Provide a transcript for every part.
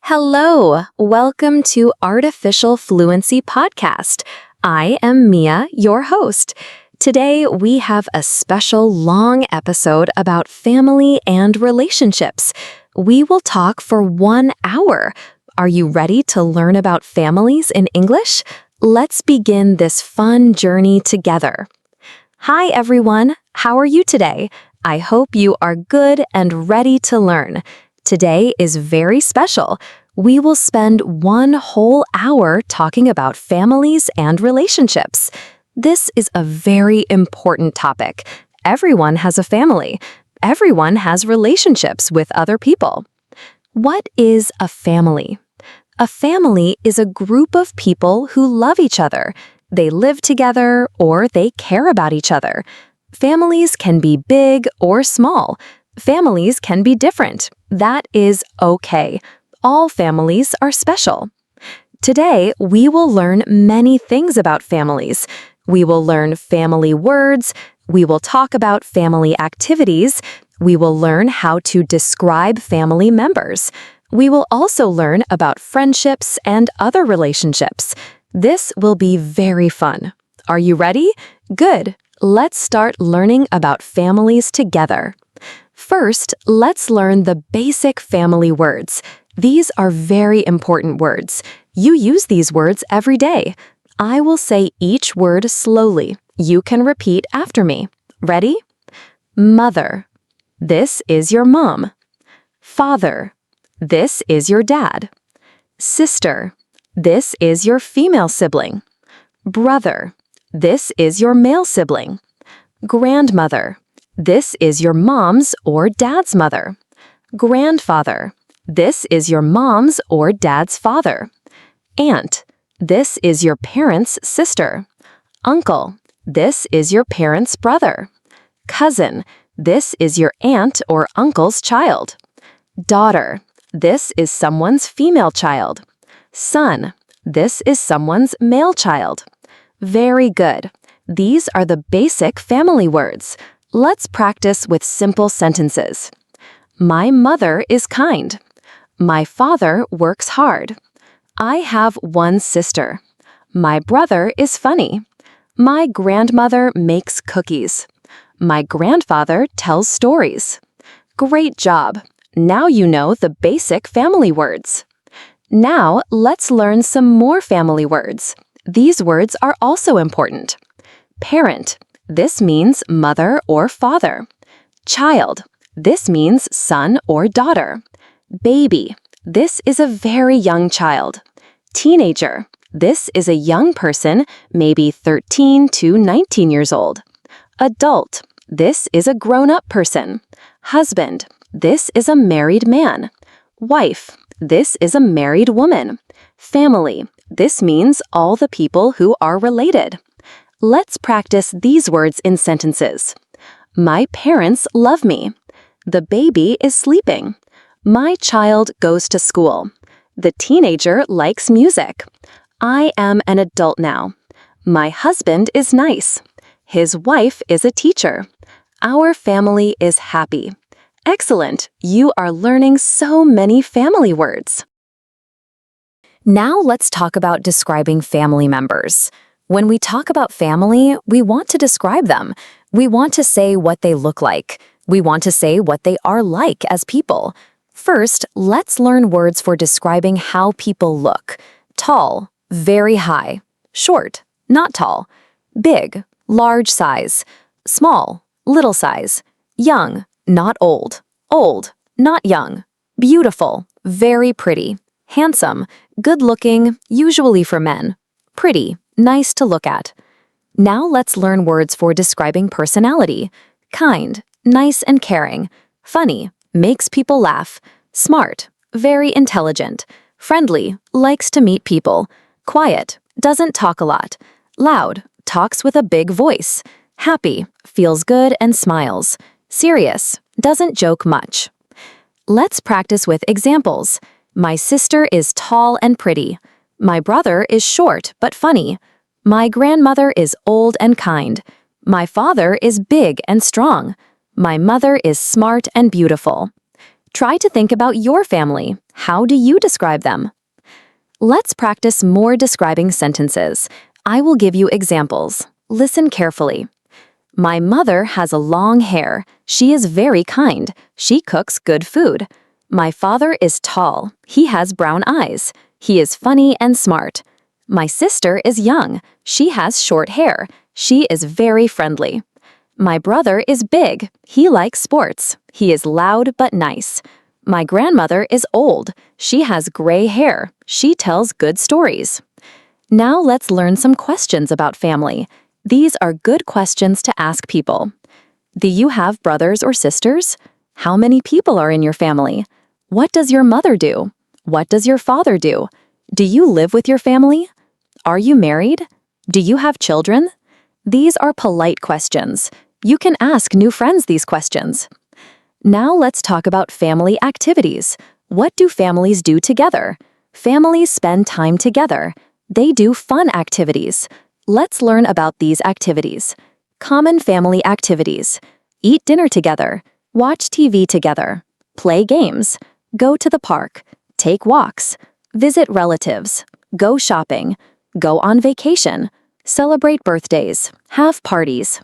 Hello, welcome to Artificial Fluency Podcast. I am Mia, your host. Today we have a special long episode about family and relationships. We will talk for 1 hour. Are you ready to learn about families in English? Let's begin this fun journey together. Hi everyone, how are you today? I hope you are good and ready to learn. Today is very special. We will spend 1 whole hour talking about families and relationships. This is a very important topic. Everyone has a family. Everyone has relationships with other people. What is a family? A family is a group of people who love each other. They live together or they care about each other. Families can be big or small. Families can be different. That is okay. All families are special. Today, we will learn many things about families. We will learn family words. We will talk about family activities. We will learn how to describe family members. We will also learn about friendships and other relationships. This will be very fun. Are you ready? Good. Let's start learning about families together. First, let's learn the basic family words. These are very important words. You use these words every day. I will say each word slowly. You can repeat after me. Ready? Mother. This is your mom. Father. This is your dad. Sister. This is your female sibling. Brother. This is your male sibling. Grandmother. This is your mom's or dad's mother. Grandfather. This is your mom's or dad's father. Aunt. This is your parents' sister. Uncle. This is your parents' brother. Cousin. This is your aunt or uncle's child. Daughter. This is someone's female child. Son. This is someone's male child. Very good. These are the basic family words. Let's practice with simple sentences. My mother is kind. My father works hard. I have 1 sister. My brother is funny. My grandmother makes cookies. My grandfather tells stories. Great job. Now you know the basic family words. Now let's learn some more family words. These words are also important. Parent. This means mother or father. Child. This means son or daughter. Baby. This is a very young child. Teenager. This is a young person, maybe 13 to 19 years old. Adult. This is a grown-up person. Husband. This is a married man. Wife. This is a married woman. Family. This means all the people who are related. Let's practice these words in sentences. My parents love me. The baby is sleeping. My child goes to school. The teenager likes music. I am an adult now. My husband is nice. His wife is a teacher. Our family is happy. Excellent! You are learning so many family words. Now let's talk about describing family members. When we talk about family, we want to describe them. We want to say what they look like. We want to say what they are like as people. First, let's learn words for describing how people look. Tall, very high. Short, not tall. Big, large size. Small, little size. Young, not old. Old, not young. Beautiful, very pretty. Handsome, good-looking, usually for men. Pretty, nice to look at. Now let's learn words for describing personality. Kind, nice and caring. Funny, makes people laugh. Smart, very intelligent. Friendly, likes to meet people. Quiet, doesn't talk a lot. Loud, talks with a big voice. Happy, feels good and smiles. Serious, doesn't joke much. Let's practice with examples. My sister is tall and pretty. My brother is short but funny. My grandmother is old and kind. My father is big and strong. My mother is smart and beautiful. Try to think about your family. How do you describe them? Let's practice more describing sentences. I will give you examples. Listen carefully. My mother has a long hair. She is very kind. She cooks good food. My father is tall. He has brown eyes. He is funny and smart. My sister is young. She has short hair. She is very friendly. My brother is big. He likes sports. He is loud but nice. My grandmother is old. She has gray hair. She tells good stories. Now let's learn some questions about family. These are good questions to ask people. Do you have brothers or sisters? How many people are in your family? What does your mother do? What does your father do? Do you live with your family? Are you married? Do you have children? These are polite questions. You can ask new friends these questions. Now let's talk about family activities. What do families do together? Families spend time together. They do fun activities. Let's learn about these activities. Common family activities. Eat dinner together. Watch TV together. Play games. Go to the park. Take walks. Visit relatives. Go shopping. Go on vacation. Celebrate birthdays. Have parties.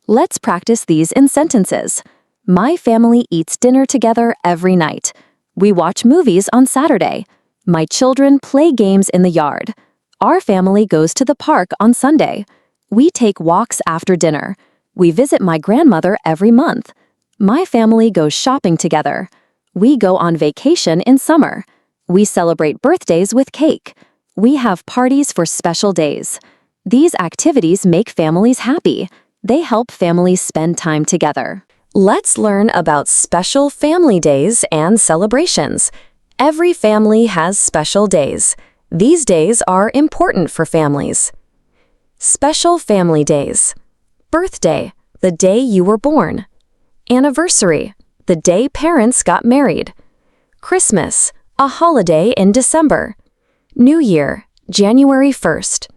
Let's practice these in sentences. My family eats dinner together every night. We watch movies on Saturday. My children play games in the yard. Our family goes to the park on Sunday. We take walks after dinner. We visit my grandmother every month. My family goes shopping together. We go on vacation in summer. We celebrate birthdays with cake. We have parties for special days. These activities make families happy. They help families spend time together. Let's learn about special family days and celebrations. Every family has special days. These days are important for families. Special family days. Birthday, the day you were born. Anniversary, the day parents got married. Christmas, a holiday in December. New Year, January 1st.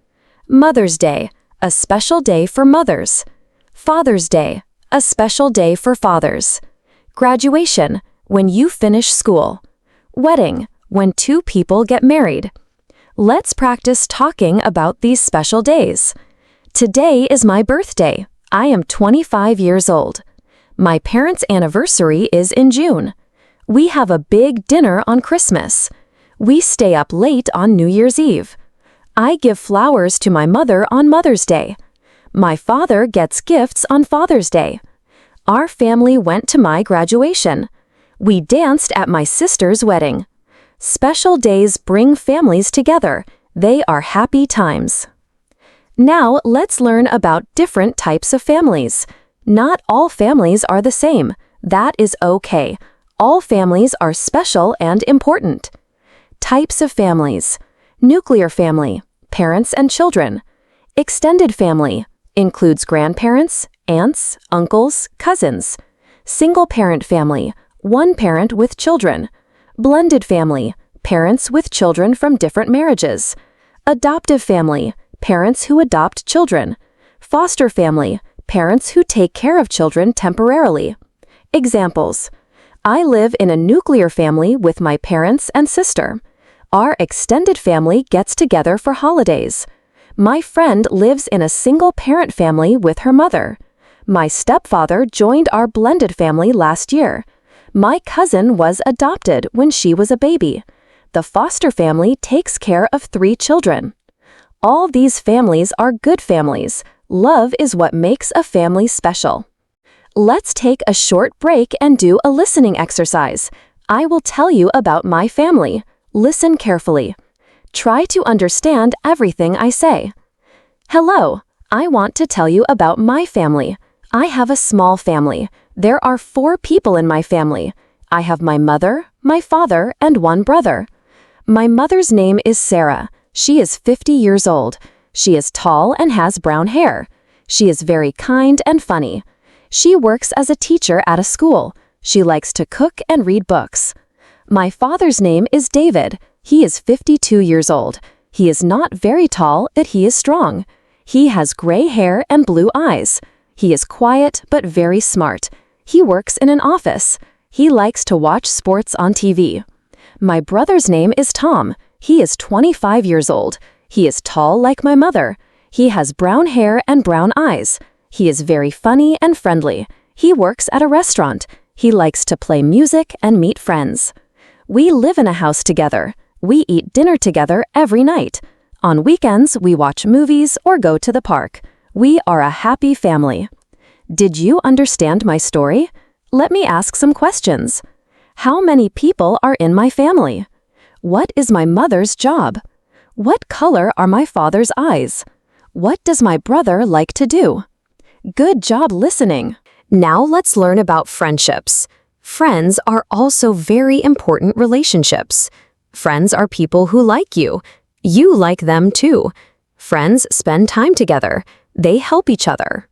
Mother's Day, a special day for mothers. Father's Day, a special day for fathers. Graduation, when you finish school. Wedding, when two people get married. Let's practice talking about these special days. Today is my birthday. I am 25 years old. My parents' anniversary is in June. We have a big dinner on Christmas. We stay up late on New Year's Eve. I give flowers to my mother on Mother's Day. My father gets gifts on Father's Day. Our family went to my graduation. We danced at my sister's wedding. Special days bring families together. They are happy times. Now let's learn about different types of families. Not all families are the same. That is okay. All families are special and important. Types of families. Nuclear family, parents and children. Extended family, includes grandparents, aunts, uncles, cousins. Single-parent family, one parent with children. Blended family, parents with children from different marriages. Adoptive family, parents who adopt children. Foster family, parents who take care of children temporarily. Examples. I live in a nuclear family with my parents and sister. Our extended family gets together for holidays. My friend lives in a single-parent family with her mother. My stepfather joined our blended family last year. My cousin was adopted when she was a baby. The foster family takes care of 3 children. All these families are good families. Love is what makes a family special. Let's take a short break and do a listening exercise. I will tell you about my family. Listen carefully. Try to understand everything I say. Hello, I want to tell you about my family. I have a small family. There are 4 people in my family. I have my mother, my father, and 1 brother. My mother's name is Sarah. She is 50 years old. She is tall and has brown hair. She is very kind and funny. She works as a teacher at a school. She likes to cook and read books. My father's name is David. He is 52 years old. He is not very tall, but he is strong. He has gray hair and blue eyes. He is quiet but very smart. He works in an office. He likes to watch sports on TV. My brother's name is Tom. He is 25 years old. He is tall like my mother. He has brown hair and brown eyes. He is very funny and friendly. He works at a restaurant. He likes to play music and meet friends. We live in a house together. We eat dinner together every night. On weekends, we watch movies or go to the park. We are a happy family. Did you understand my story? Let me ask some questions. How many people are in my family? What is my mother's job? What color are my father's eyes? What does my brother like to do? Good job listening. Now let's learn about friendships. Friends are also very important relationships. Friends are people who like you. You like them too. Friends spend time together. They help each other.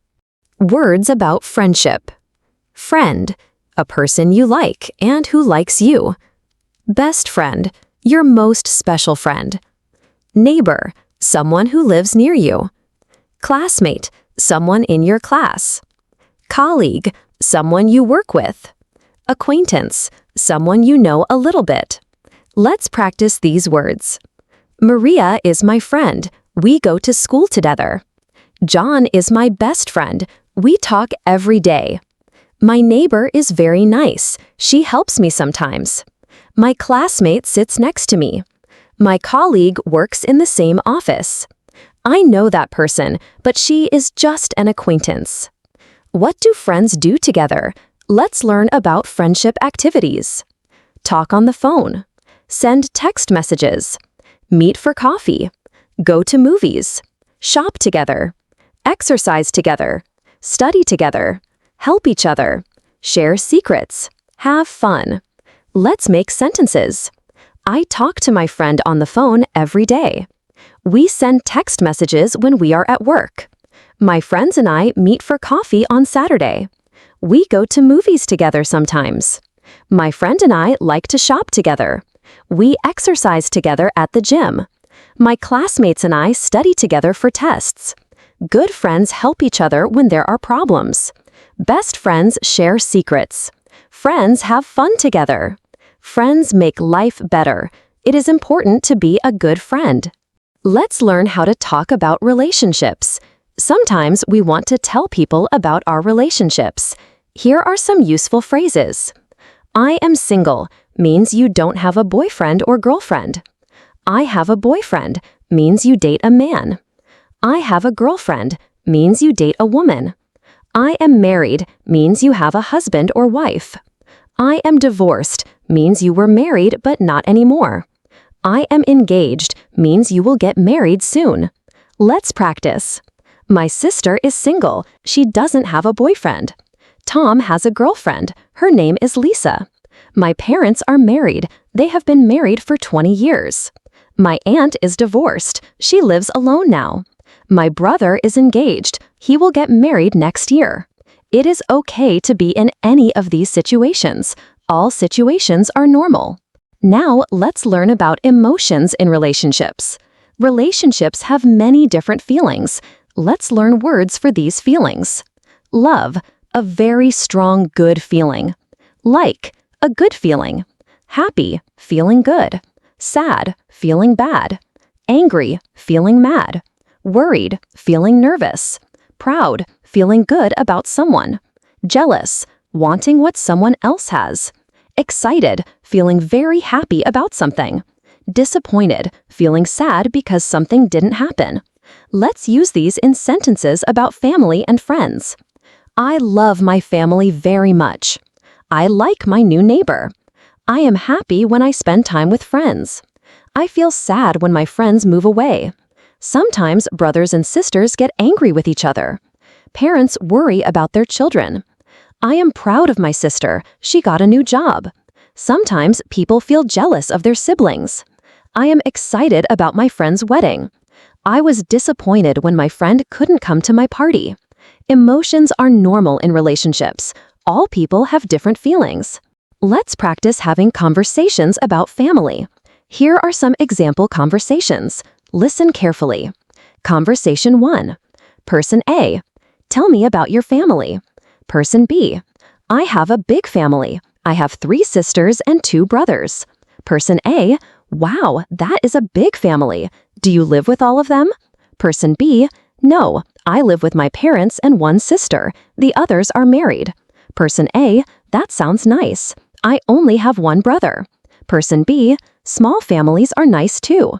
Words about friendship. Friend, a person you like and who likes you. Best friend, your most special friend. Neighbor, someone who lives near you. Classmate, someone in your class. Colleague, someone you work with. Acquaintance, someone you know a little bit. Let's practice these words. Maria is my friend. We go to school together. John is my best friend. We talk every day. My neighbor is very nice. She helps me sometimes. My classmate sits next to me. My colleague works in the same office. I know that person, but she is just an acquaintance. What do friends do together? Let's learn about friendship activities. Talk on the phone. Send text messages. Meet for coffee. Go to movies. Shop together. Exercise together. Study together. Help each other. Share secrets. Have fun. Let's make sentences. I talk to my friend on the phone every day. We send text messages when we are at work. My friends and I meet for coffee on Saturday. We go to movies together sometimes. My friend and I like to shop together. We exercise together at the gym. My classmates and I study together for tests. Good friends help each other when there are problems. Best friends share secrets. Friends have fun together. Friends make life better. It is important to be a good friend. Let's learn how to talk about relationships. Sometimes we want to tell people about our relationships. Here are some useful phrases. I am single means you don't have a boyfriend or girlfriend. I have a boyfriend means you date a man. I have a girlfriend means you date a woman. I am married means you have a husband or wife. I am divorced means you were married but not anymore. I am engaged means you will get married soon. Let's practice. My sister is single. She doesn't have a boyfriend. Tom has a girlfriend. Her name is Lisa. My parents are married. They have been married for 20 years. My aunt is divorced. She lives alone now. My brother is engaged. He will get married next year. It is okay to be in any of these situations. All situations are normal. Now let's learn about emotions in relationships. Relationships have many different feelings. Let's learn words for these feelings. Love, a very strong, good feeling. Like, a good feeling. Happy, feeling good. Sad, feeling bad. Angry, feeling mad. Worried, feeling nervous. Proud, feeling good about someone. Jealous, wanting what someone else has. Excited, feeling very happy about something. Disappointed, feeling sad because something didn't happen. Let's use these in sentences about family and friends. I love my family very much. I like my new neighbor. I am happy when I spend time with friends. I feel sad when my friends move away. Sometimes brothers and sisters get angry with each other. Parents worry about their children. I am proud of my sister. She got a new job. Sometimes people feel jealous of their siblings. I am excited about my friend's wedding. I was disappointed when my friend couldn't come to my party. Emotions are normal in relationships. All people have different feelings. Let's practice having conversations about family. Here are some example conversations. Listen carefully. Conversation 1. Person A. Tell me about your family. Person B. I have a big family. I have 3 sisters and 2 brothers. Person A, wow, that is a big family. Do you live with all of them? Person B, no, I live with my parents and 1 sister. The others are married. Person A, that sounds nice. I only have 1 brother. Person B, small families are nice too.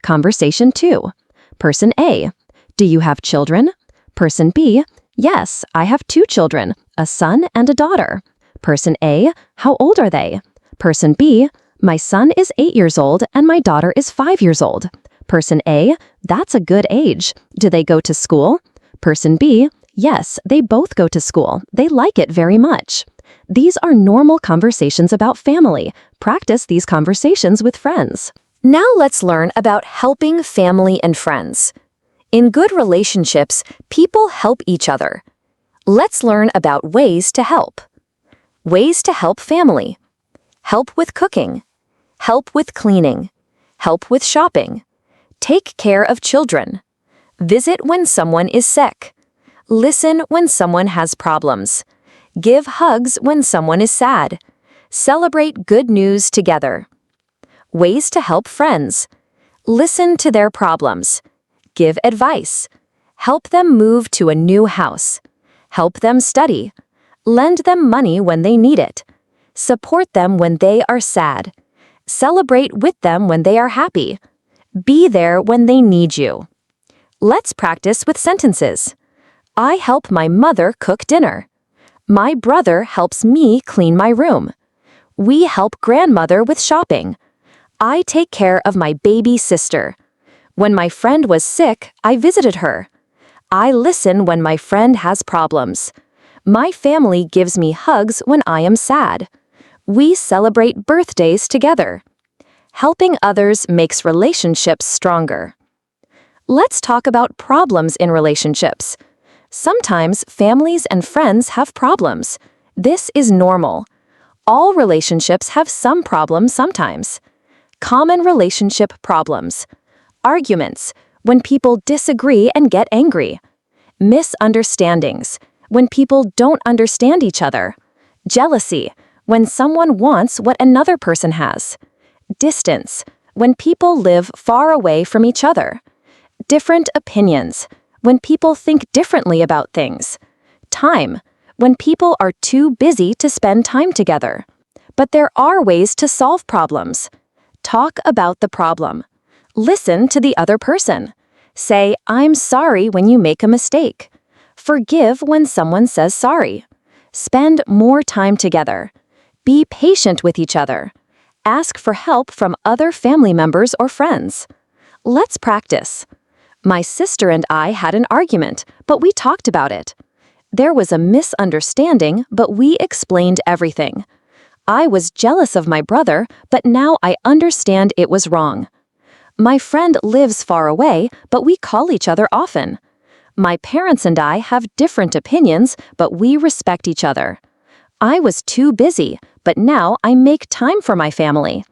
Conversation 2. Person A, do you have children? Person B, yes, I have 2 children, a son and a daughter. Person A, how old are they? Person B, my son is 8 years old and my daughter is 5 years old. Person A, that's a good age. Do they go to school? Person B, yes, they both go to school. They like it very much. These are normal conversations about family. Practice these conversations with friends. Now let's learn about helping family and friends. In good relationships, people help each other. Let's learn about ways to help. Ways to help family. Help with cooking. Help with cleaning. Help with shopping. Take care of children. Visit when someone is sick. Listen when someone has problems. Give hugs when someone is sad. Celebrate good news together. Ways to help friends. Listen to their problems. Give advice. Help them move to a new house. Help them study. Lend them money when they need it. Support them when they are sad. Celebrate with them when they are happy. Be there when they need you. Let's practice with sentences. I help my mother cook dinner. My brother helps me clean my room. We help grandmother with shopping. I take care of my baby sister. When my friend was sick, I visited her. I listen when my friend has problems. My family gives me hugs when I am sad. We celebrate birthdays together. Helping others makes relationships stronger. Let's talk about problems in relationships. Sometimes families and friends have problems. This is normal. All relationships have some problems sometimes. Common relationship problems. Arguments, when people disagree and get angry. Misunderstandings, when people don't understand each other. Jealousy, when someone wants what another person has. Distance, when people live far away from each other. Different opinions, when people think differently about things. Time, when people are too busy to spend time together. But there are ways to solve problems. Talk about the problem. Listen to the other person. Say, I'm sorry when you make a mistake. Forgive when someone says sorry. Spend more time together. Be patient with each other. Ask for help from other family members or friends. Let's practice. My sister and I had an argument, but we talked about it. There was a misunderstanding, but we explained everything. I was jealous of my brother, but now I understand it was wrong. My friend lives far away, but we call each other often. My parents and I have different opinions, but we respect each other. I was too busy, but now I make time for my family.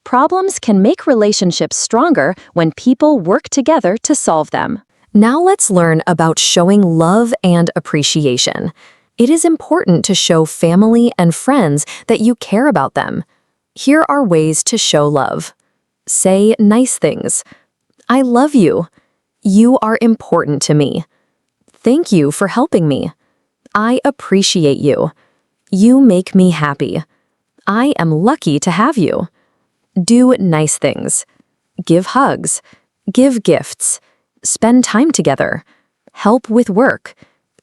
Problems can make relationships stronger when people work together to solve them. Now let's learn about showing love and appreciation. It is important to show family and friends that you care about them. Here are ways to show love. Say nice things. I love you. You are important to me. Thank you for helping me. I appreciate you. You make me happy. I am lucky to have you. Do nice things. Give hugs. Give gifts. Spend time together. Help with work.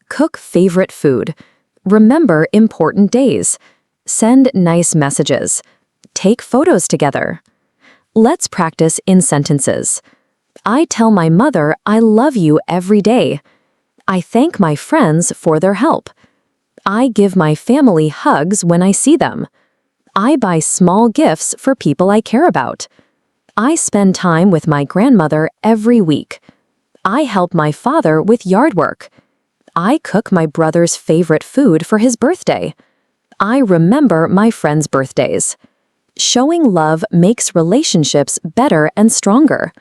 Cook favorite food. Remember important days. Send nice messages. Take photos together. Let's practice in sentences. I tell my mother I love you every day. I thank my friends for their help. I give my family hugs when I see them. I buy small gifts for people I care about. I spend time with my grandmother every week. I help my father with yard work. I cook my brother's favorite food for his birthday. I remember my friends' birthdays. Showing love makes relationships better and stronger.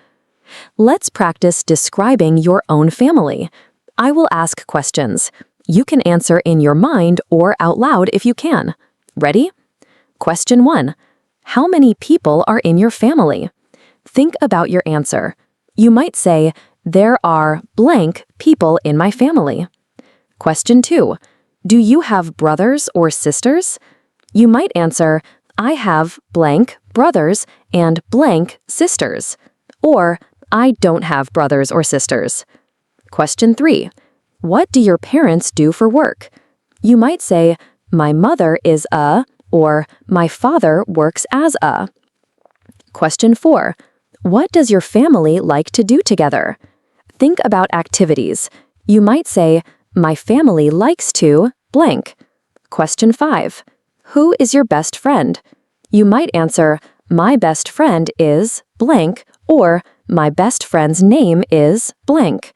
Let's practice describing your own family. I will ask questions. You can answer in your mind or out loud if you can. Ready? Question 1. How many people are in your family? Think about your answer. You might say, there are blank people in my family. Question 2. Do you have brothers or sisters? You might answer, I have blank brothers and blank sisters. Or, I don't have brothers or sisters. Question 3. What do your parents do for work? You might say, my mother is a, or my father works as a. Question 4. What does your family like to do together? Think about activities. You might say, my family likes to blank. Question 5. Who is your best friend? You might answer, my best friend is blank, or my best friend's name is blank.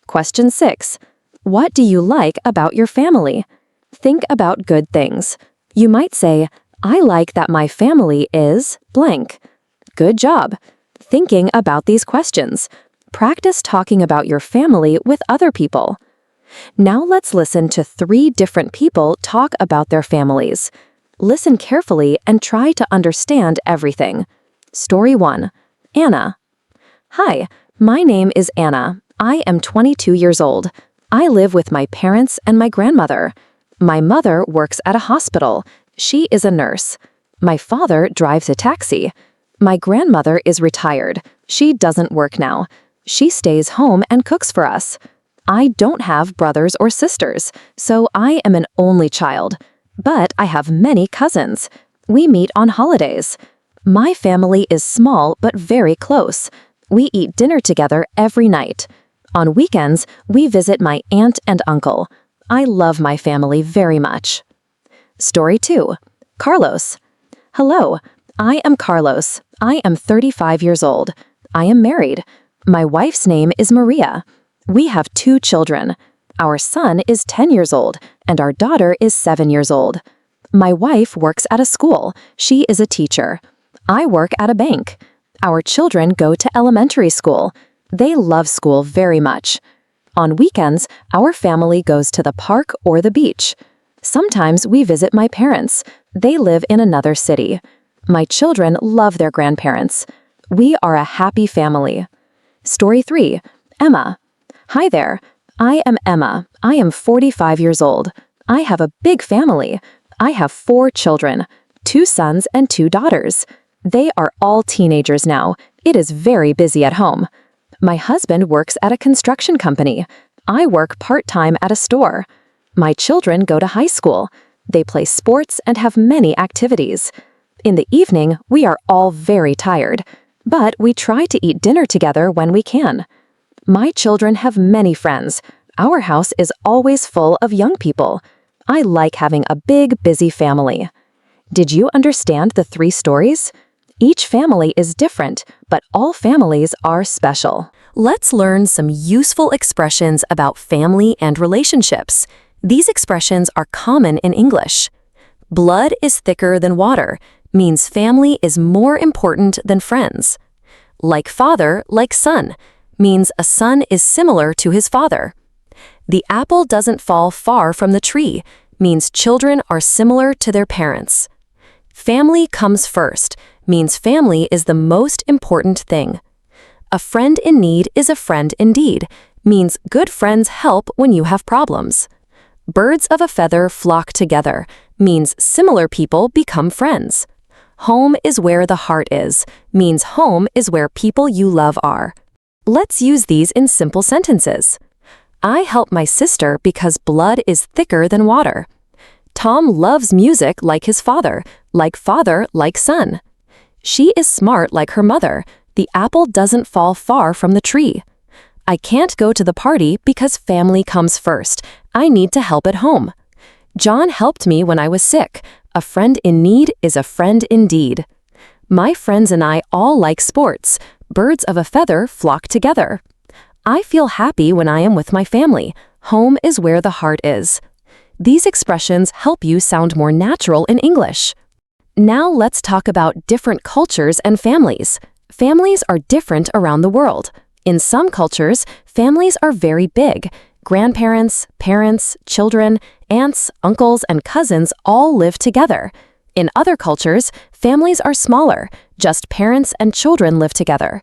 Question 6. What do you like about your family? Think about good things. You might say, I like that my family is blank. Good job. Thinking about these questions. Practice talking about your family with other people. Now let's listen to 3 different people talk about their families. Listen carefully and try to understand everything. Story 1. Anna. Hi, my name is Anna. I am 22 years old. I live with my parents and my grandmother. My mother works at a hospital. She is a nurse. My father drives a taxi. My grandmother is retired. She doesn't work now. She stays home and cooks for us. I don't have brothers or sisters, so I am an only child. But I have many cousins. We meet on holidays. My family is small but very close. We eat dinner together every night. On weekends, we visit my aunt and uncle. I love my family very much. Story 2. Carlos. Hello, I am Carlos. I am 35 years old. I am married. My wife's name is Maria. We have 2 children. Our son is 10 years old, and our daughter is 7 years old. My wife works at a school. She is a teacher. I work at a bank. Our children go to elementary school. They love school very much. On weekends, our family goes to the park or the beach. Sometimes we visit my parents. They live in another city. My children love their grandparents. We are a happy family. Story 3. Emma. Hi there. I am Emma. I am 45 years old. I have a big family. I have 4 children, 2 sons and 2 daughters. They are all teenagers now. It is very busy at home. My husband works at a construction company. I work part-time at a store. My children go to high school. They play sports and have many activities. In the evening, we are all very tired, but we try to eat dinner together when we can. My children have many friends. Our house is always full of young people. I like having a big, busy family. Did you understand the 3 stories? Each family is different, but all families are special. Let's learn some useful expressions about family and relationships. These expressions are common in English. Blood is thicker than water means family is more important than friends. Like father, like son means a son is similar to his father. The apple doesn't fall far from the tree means children are similar to their parents. Family comes first means family is the most important thing. A friend in need is a friend indeed means good friends help when you have problems. Birds of a feather flock together means similar people become friends. Home is where the heart is means home is where people you love are. Let's use these in simple sentences. I help my sister because blood is thicker than water. Tom loves music like his father, like son. She is smart like her mother. The apple doesn't fall far from the tree. I can't go to the party because family comes first. I need to help at home. John helped me when I was sick. A friend in need is a friend indeed. My friends and I all like sports. Birds of a feather flock together. I feel happy when I am with my family. Home is where the heart is. These expressions help you sound more natural in English. Now let's talk about different cultures and families. Families are different around the world. In some cultures, families are very big. Grandparents, parents, children, aunts, uncles, and cousins all live together. In other cultures, families are smaller, just parents and children live together.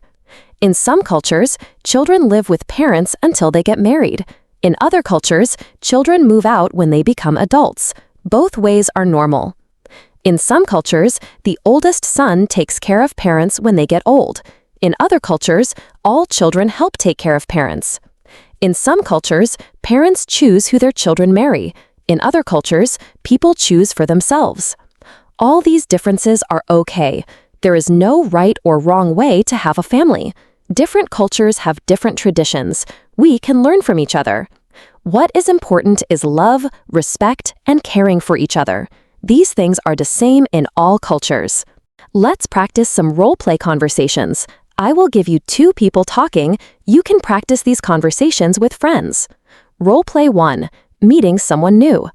In some cultures, children live with parents until they get married. In other cultures, children move out when they become adults. Both ways are normal. In some cultures, the oldest son takes care of parents when they get old. In other cultures, all children help take care of parents. In some cultures, parents choose who their children marry. In other cultures, people choose for themselves. All these differences are okay. There is no right or wrong way to have a family. Different cultures have different traditions. We can learn from each other. What is important is love, respect, and caring for each other. These things are the same in all cultures. Let's practice some role-play conversations. I will give you 2 people talking. You can practice these conversations with friends. Role-play 1. Meeting someone new.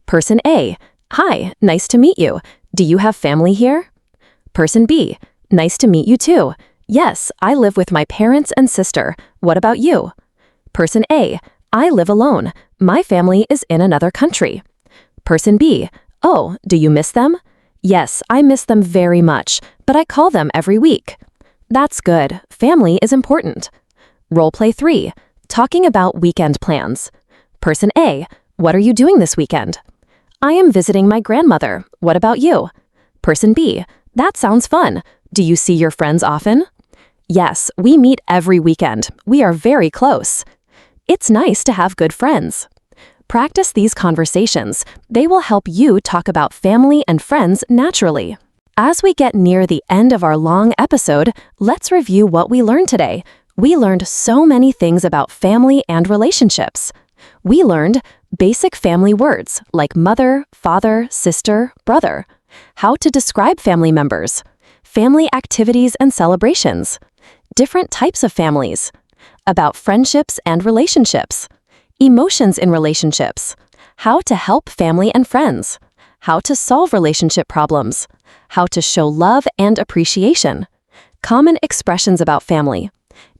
Person A. Hi, nice to meet you. Do you have family here? Person B. Nice to meet you too. Yes, I live with my parents and sister. What about you? Person A. I live alone. My family is in another country. Person B. Oh, do you miss them? Yes, I miss them very much, but I call them every week. That's good. Family is important. Role-play 3. Talking about weekend plans. Person A. What are you doing this weekend? I am visiting my grandmother. What about you? Person B. That sounds fun. Do you see your friends often? Yes, we meet every weekend. We are very close. It's nice to have good friends. Practice these conversations. They will help you talk about family and friends naturally. As we get near the end of our long episode, let's review what we learned today. We learned so many things about family and relationships. We learned basic family words like mother, father, sister, brother, how to describe family members, family activities and celebrations, different types of families, about friendships and relationships, emotions in relationships, how to help family and friends, how to solve relationship problems, how to show love and appreciation, common expressions about family,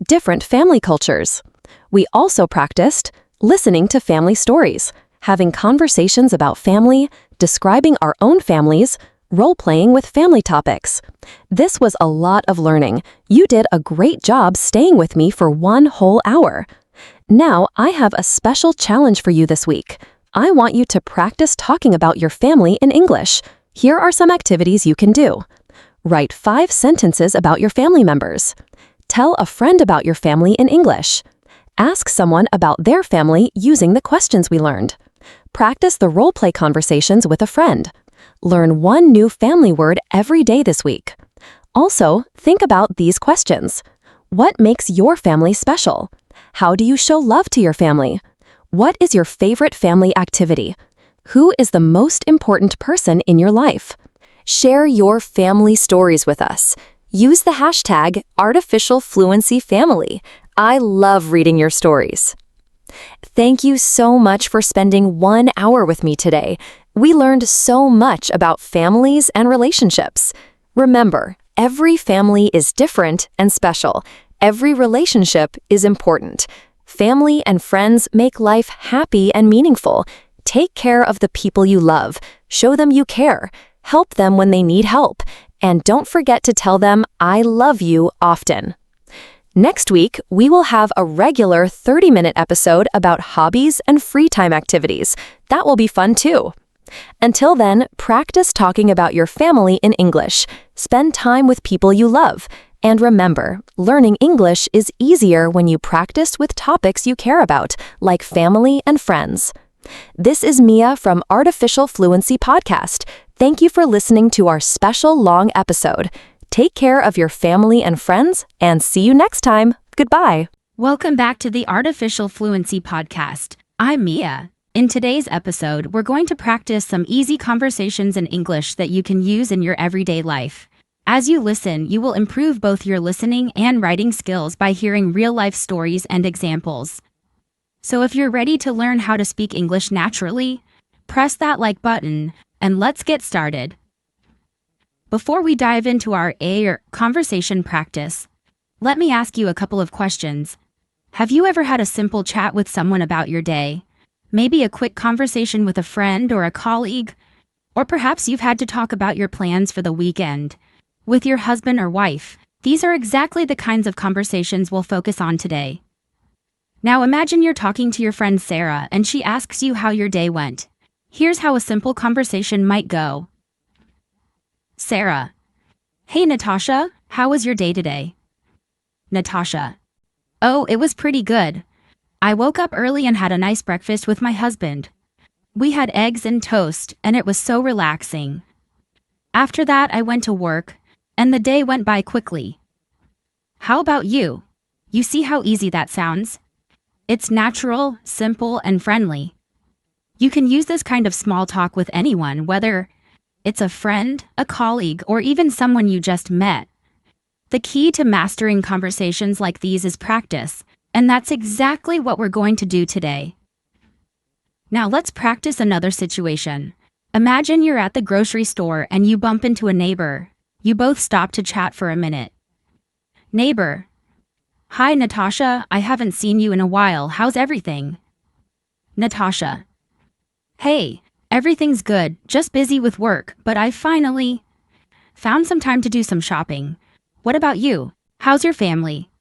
different family cultures. We also practiced listening to family stories, having conversations about family, describing our own families, role-playing with family topics. This was a lot of learning. You did a great job staying with me for 1 whole hour. Now, I have a special challenge for you this week. I want you to practice talking about your family in English. Here are some activities you can do. Write 5 sentences about your family members. Tell a friend about your family in English. Ask someone about their family using the questions we learned. Practice the role-play conversations with a friend. Learn 1 new family word every day this week. Also, think about these questions. What makes your family special? How do you show love to your family? What is your favorite family activity? Who is the most important person in your life? Share your family stories with us. Use the hashtag #ArtificialFluencyFamily. I love reading your stories. Thank you so much for spending 1 hour with me today. We learned so much about families and relationships. Remember, every family is different and special. Every relationship is important. Family and friends make life happy and meaningful. Take care of the people you love. Show them you care. Help them when they need help. And don't forget to tell them, I love you often. Next week, we will have a regular 30-minute episode about hobbies and free time activities. That will be fun too. Until then, practice talking about your family in English. Spend time with people you love. And remember, learning English is easier when you practice with topics you care about, like family and friends. This is Mia from Artificial Fluency Podcast. Thank you for listening to our special long episode. Take care of your family and friends, and see you next time. Goodbye. Welcome back to the Artificial Fluency Podcast. I'm Mia. In today's episode, we're going to practice some easy conversations in English that you can use in your everyday life. As you listen, you will improve both your listening and writing skills by hearing real-life stories and examples. So if you're ready to learn how to speak English naturally, press that like button, and let's get started. Before we dive into our conversation practice, let me ask you a couple of questions. Have you ever had a simple chat with someone about your day? Maybe a quick conversation with a friend or a colleague? Or perhaps you've had to talk about your plans for the weekend with your husband or wife. These are exactly the kinds of conversations we'll focus on today. Now imagine you're talking to your friend Sarah and she asks you how your day went. Here's how a simple conversation might go. Sarah: Hey Natasha, how was your day today? Natasha: Oh, it was pretty good. I woke up early and had a nice breakfast with my husband. We had eggs and toast, and it was so relaxing. After that, I went to work, and the day went by quickly. How about you? You see how easy that sounds? It's natural, simple, and friendly. You can use this kind of small talk with anyone, whether it's a friend, a colleague, or even someone you just met. The key to mastering conversations like these is practice, and that's exactly what we're going to do today. Now let's practice another situation. Imagine you're at the grocery store and you bump into a neighbor. You both stop to chat for a minute. Neighbor: Hi Natasha, I haven't seen you in a while. How's everything? Natasha: Hey, everything's good, just busy with work, but I finally found some time to do some shopping. What about you? How's your family?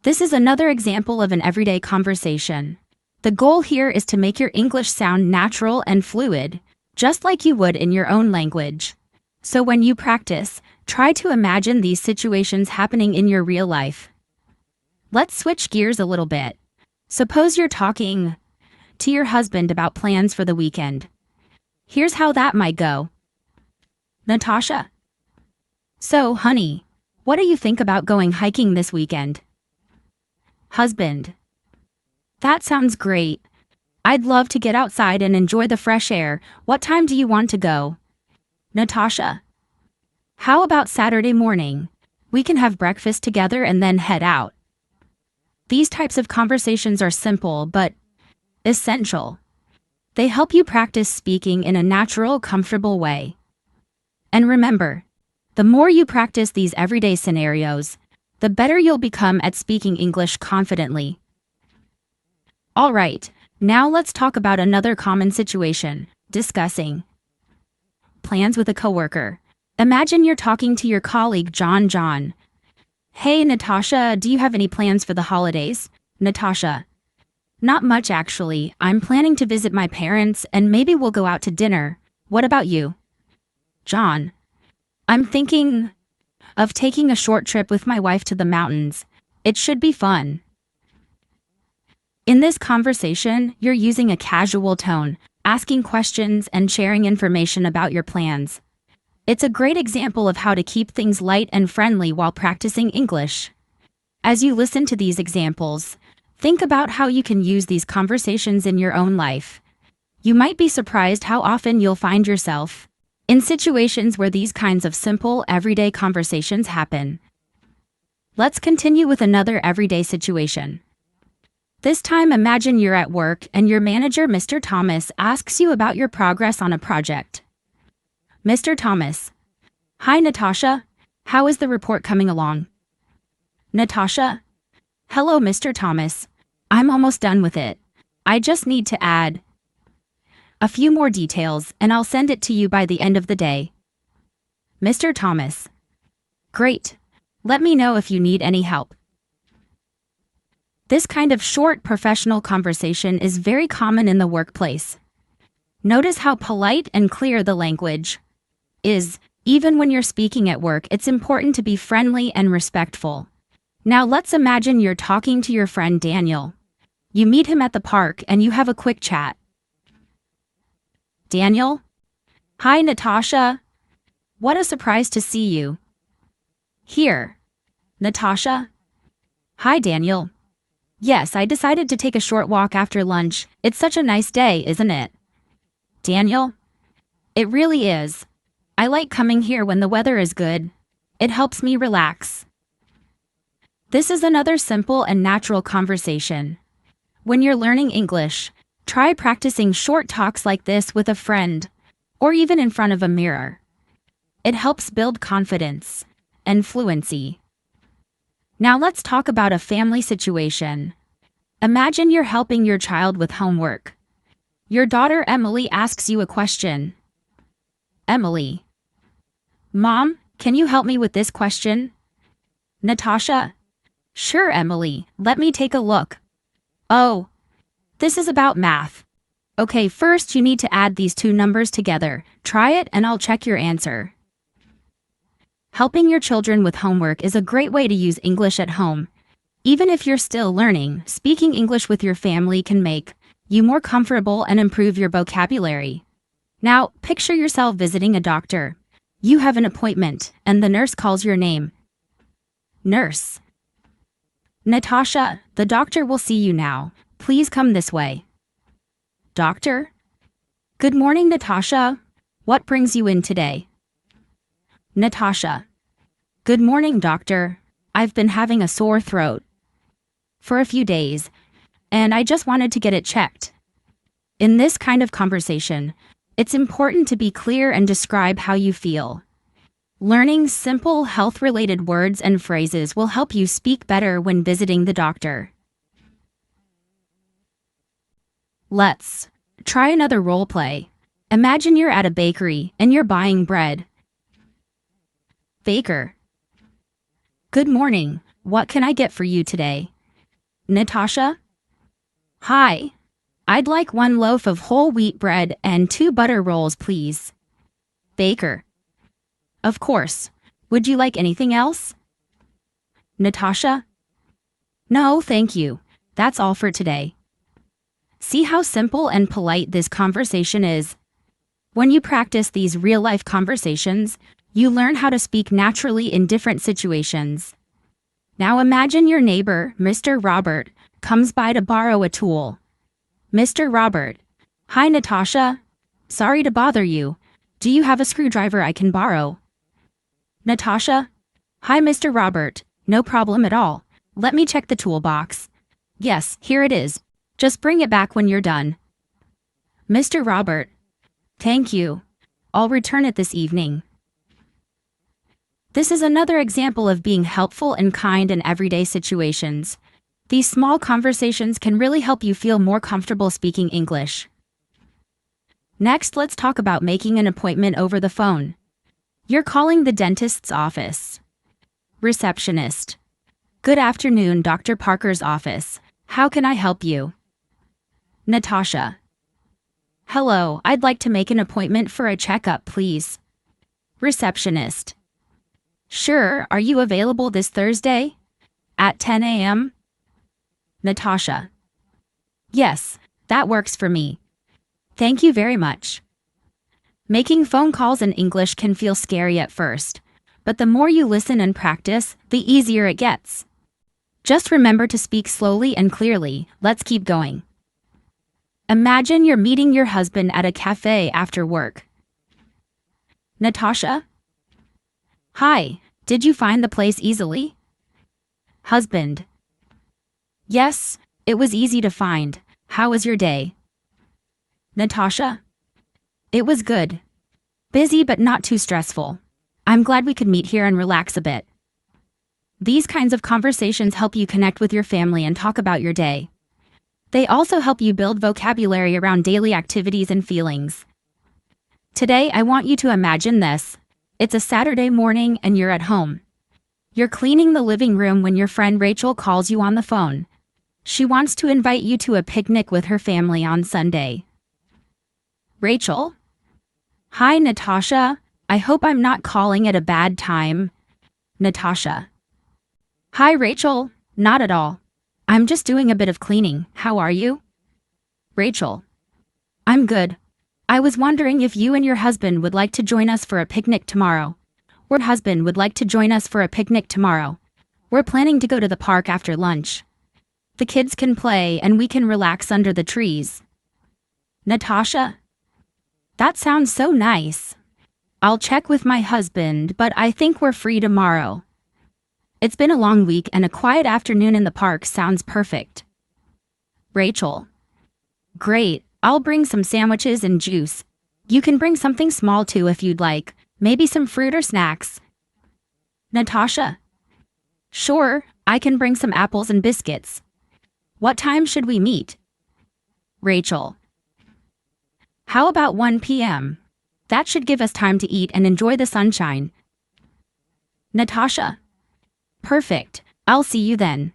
This is another example of an everyday conversation. The goal here is to make your English sound natural and fluid, just like you would in your own language. So when you practice, try to imagine these situations happening in your real life. Let's switch gears a little bit. Suppose you're talking to your husband about plans for the weekend. Here's how that might go. Natasha: So, honey, what do you think about going hiking this weekend? Husband: That sounds great. I'd love to get outside and enjoy the fresh air. What time do you want to go? Natasha: How about Saturday morning? We can have breakfast together and then head out. These types of conversations are simple but essential. They help you practice speaking in a natural, comfortable way. And remember, the more you practice these everyday scenarios, the better you'll become at speaking English confidently. All right, now let's talk about another common situation, discussing plans with a coworker. Imagine you're talking to your colleague John. Hey Natasha, do you have any plans for the holidays? Natasha: Not much actually. I'm planning to visit my parents and maybe we'll go out to dinner. What about you? John: I'm thinking of taking a short trip with my wife to the mountains. It should be fun. In this conversation, you're using a casual tone, asking questions and sharing information about your plans. It's a great example of how to keep things light and friendly while practicing English. As you listen to these examples, think about how you can use these conversations in your own life. You might be surprised how often you'll find yourself in situations where these kinds of simple, everyday conversations happen. Let's continue with another everyday situation. This time, imagine you're at work and your manager, Mr. Thomas, asks you about your progress on a project. Mr. Thomas: Hi Natasha, how is the report coming along? Natasha: Hello Mr. Thomas. I'm almost done with it. I just need to add a few more details and I'll send it to you by the end of the day. Mr. Thomas: Great. Let me know if you need any help. This kind of short professional conversation is very common in the workplace. Notice how polite and clear the language is. Even when you're speaking at work, it's important to be friendly and respectful. Now let's imagine you're talking to your friend Daniel. You meet him at the park and you have a quick chat. Daniel: Hi Natasha. What a surprise to see you here. Natasha: Hi Daniel. Yes, I decided to take a short walk after lunch. It's such a nice day, isn't it? Daniel: It really is. I like coming here when the weather is good. It helps me relax. This is another simple and natural conversation. When you're learning English, try practicing short talks like this with a friend, or even in front of a mirror. It helps build confidence and fluency. Now let's talk about a family situation. Imagine you're helping your child with homework. Your daughter Emily asks you a question. Emily. Mom, can you help me with this question? Natasha. Sure, Emily. Let me take a look. Oh, this is about math. Okay, first you need to add these two numbers together. Try it and I'll check your answer. Helping your children with homework is a great way to use English at home. Even if you're still learning, speaking English with your family can make you more comfortable and improve your vocabulary. Now, picture yourself visiting a doctor. You have an appointment, and the nurse calls your name. Nurse. Natasha, the doctor will see you now. Please come this way. Doctor? Good morning, Natasha. What brings you in today? Natasha. Good morning, doctor. I've been having a sore throat for a few days, and I just wanted to get it checked. In this kind of conversation, it's important to be clear and describe how you feel. Learning simple health-related words and phrases will help you speak better when visiting the doctor. Let's try another role play. Imagine you're at a bakery and you're buying bread. Baker. Good morning. What can I get for you today? Natasha. Hi. I'd like 1 loaf of whole wheat bread and 2 butter rolls, please. Baker. Of course. Would you like anything else? Natasha. No, thank you. That's all for today. See how simple and polite this conversation is? When you practice these real-life conversations, you learn how to speak naturally in different situations. Now imagine your neighbor, Mr. Robert, comes by to borrow a tool. Mr. Robert. Hi, Natasha. Sorry to bother you. Do you have a screwdriver I can borrow? Natasha. Hi, Mr. Robert. No problem at all. Let me check the toolbox. Yes, here it is. Just bring it back when you're done. Mr. Robert. Thank you. I'll return it this evening. This is another example of being helpful and kind in everyday situations. These small conversations can really help you feel more comfortable speaking English. Next, let's talk about making an appointment over the phone. You're calling the dentist's office. Receptionist. Good afternoon, Dr. Parker's office. How can I help you? Natasha. Hello, I'd like to make an appointment for a checkup, please. Receptionist. Sure, are you available this Thursday? At 10 a.m.? Natasha. Yes, that works for me. Thank you very much. Making phone calls in English can feel scary at first, but the more you listen and practice, the easier it gets. Just remember to speak slowly and clearly. Let's keep going. Imagine you're meeting your husband at a cafe after work. Natasha. Hi, did you find the place easily? Husband. Yes, it was easy to find. How was your day? Natasha. It was good. Busy but not too stressful. I'm glad we could meet here and relax a bit. These kinds of conversations help you connect with your family and talk about your day. They also help you build vocabulary around daily activities and feelings. Today, I want you to imagine this. It's a Saturday morning and you're at home. You're cleaning the living room when your friend Rachel calls you on the phone. She wants to invite you to a picnic with her family on Sunday. Rachel? Hi, Natasha. I hope I'm not calling at a bad time. Natasha. Hi, Rachel. Not at all. I'm just doing a bit of cleaning. How are you? Rachel. I'm good. I was wondering if you and your husband would like to join us for a picnic tomorrow. We're planning to go to the park after lunch. The kids can play and we can relax under the trees. Natasha. That sounds so nice. I'll check with my husband, but I think we're free tomorrow. It's been a long week and a quiet afternoon in the park sounds perfect. Rachel. Great. I'll bring some sandwiches and juice. You can bring something small too if you'd like. Maybe some fruit or snacks. Natasha. Sure, I can bring some apples and biscuits. What time should we meet? Rachel. How about 1 p.m.? That should give us time to eat and enjoy the sunshine. Natasha. Perfect. I'll see you then.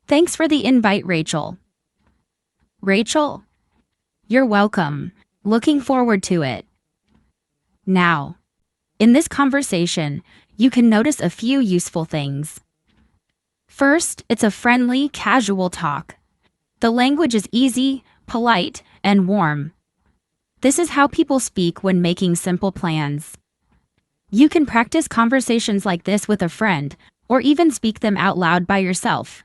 Thanks for the invite, Rachel. Rachel. You're welcome. Looking forward to it. Now, in this conversation, you can notice a few useful things. First, it's a friendly, casual talk. The language is easy, polite, and warm. This is how people speak when making simple plans. You can practice conversations like this with a friend, or even speak them out loud by yourself.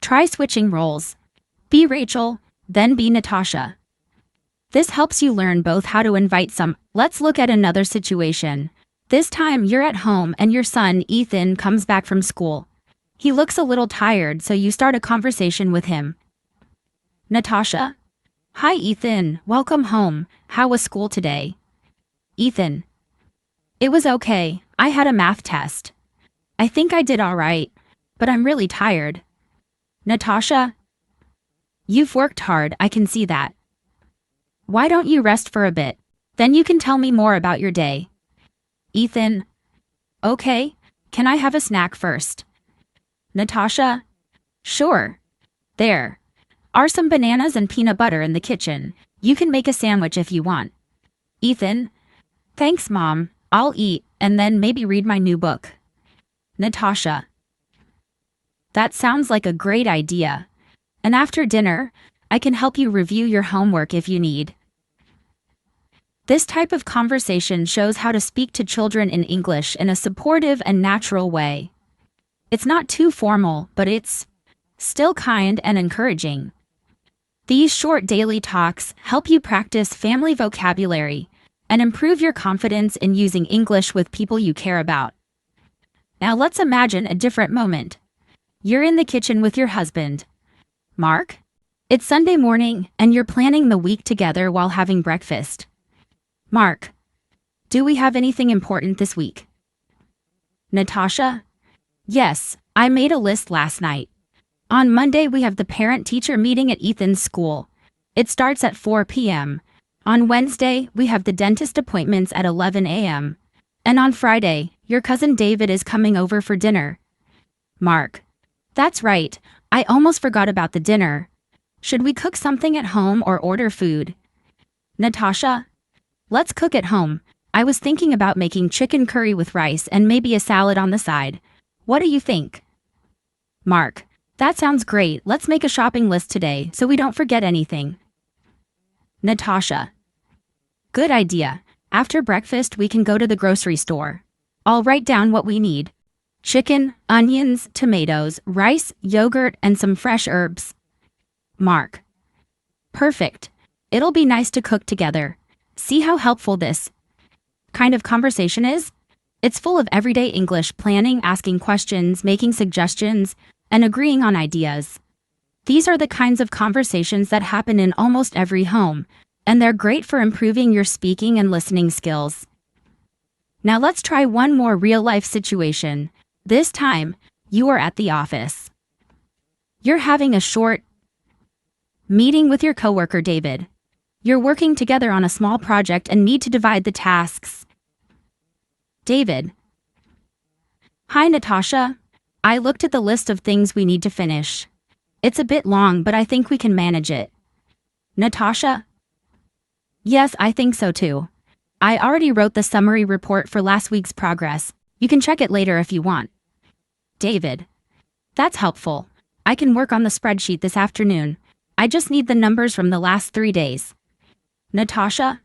Try switching roles. Be Rachel, then be Natasha. This helps you learn both how to invite some. Let's look at another situation. This time you're at home and your son, Ethan, comes back from school. He looks a little tired, so you start a conversation with him. Natasha. Hi, Ethan. Welcome home. How was school today? Ethan. It was okay. I had a math test. I think I did all right, but I'm really tired. Natasha. You've worked hard, I can see that. Why don't you rest for a bit? Then you can tell me more about your day. Ethan. Okay. Can I have a snack first? Natasha. Sure. There are some bananas and peanut butter in the kitchen. You can make a sandwich if you want. Ethan. Thanks, Mom. I'll eat and then maybe read my new book. Natasha. That sounds like a great idea. And after dinner, I can help you review your homework if you need. This type of conversation shows how to speak to children in English in a supportive and natural way. It's not too formal, but it's still kind and encouraging. These short daily talks help you practice family vocabulary and improve your confidence in using English with people you care about. Now let's imagine a different moment. You're in the kitchen with your husband, Mark. It's Sunday morning and you're planning the week together while having breakfast. Mark. Do we have anything important this week? Natasha. Yes, I made a list last night. On Monday we have the parent-teacher meeting at Ethan's school. It starts at 4 p.m. On Wednesday, we have the dentist appointments at 11 a.m. And on Friday, your cousin David is coming over for dinner. Mark. That's right. I almost forgot about the dinner. Should we cook something at home or order food? Natasha. Let's cook at home. I was thinking about making chicken curry with rice and maybe a salad on the side. What do you think? Mark. That sounds great. Let's make a shopping list today so we don't forget anything. Natasha. Good idea. After breakfast, we can go to the grocery store. I'll write down what we need. Chicken, onions, tomatoes, rice, yogurt, and some fresh herbs. Mark. Perfect. It'll be nice to cook together. See how helpful this kind of conversation is? It's full of everyday English, planning, asking questions, making suggestions, and agreeing on ideas. These are the kinds of conversations that happen in almost every home, and they're great for improving your speaking and listening skills. Now let's try one more real-life situation. This time, you are at the office. You're having a short meeting with your coworker, David. You're working together on a small project and need to divide the tasks. David. Hi, Natasha. I looked at the list of things we need to finish. It's a bit long, but I think we can manage it. Natasha. Yes, I think so too. I already wrote the summary report for last week's progress. You can check it later if you want. David. That's helpful. I can work on the spreadsheet this afternoon. I just need the numbers from the last 3 days. Natasha.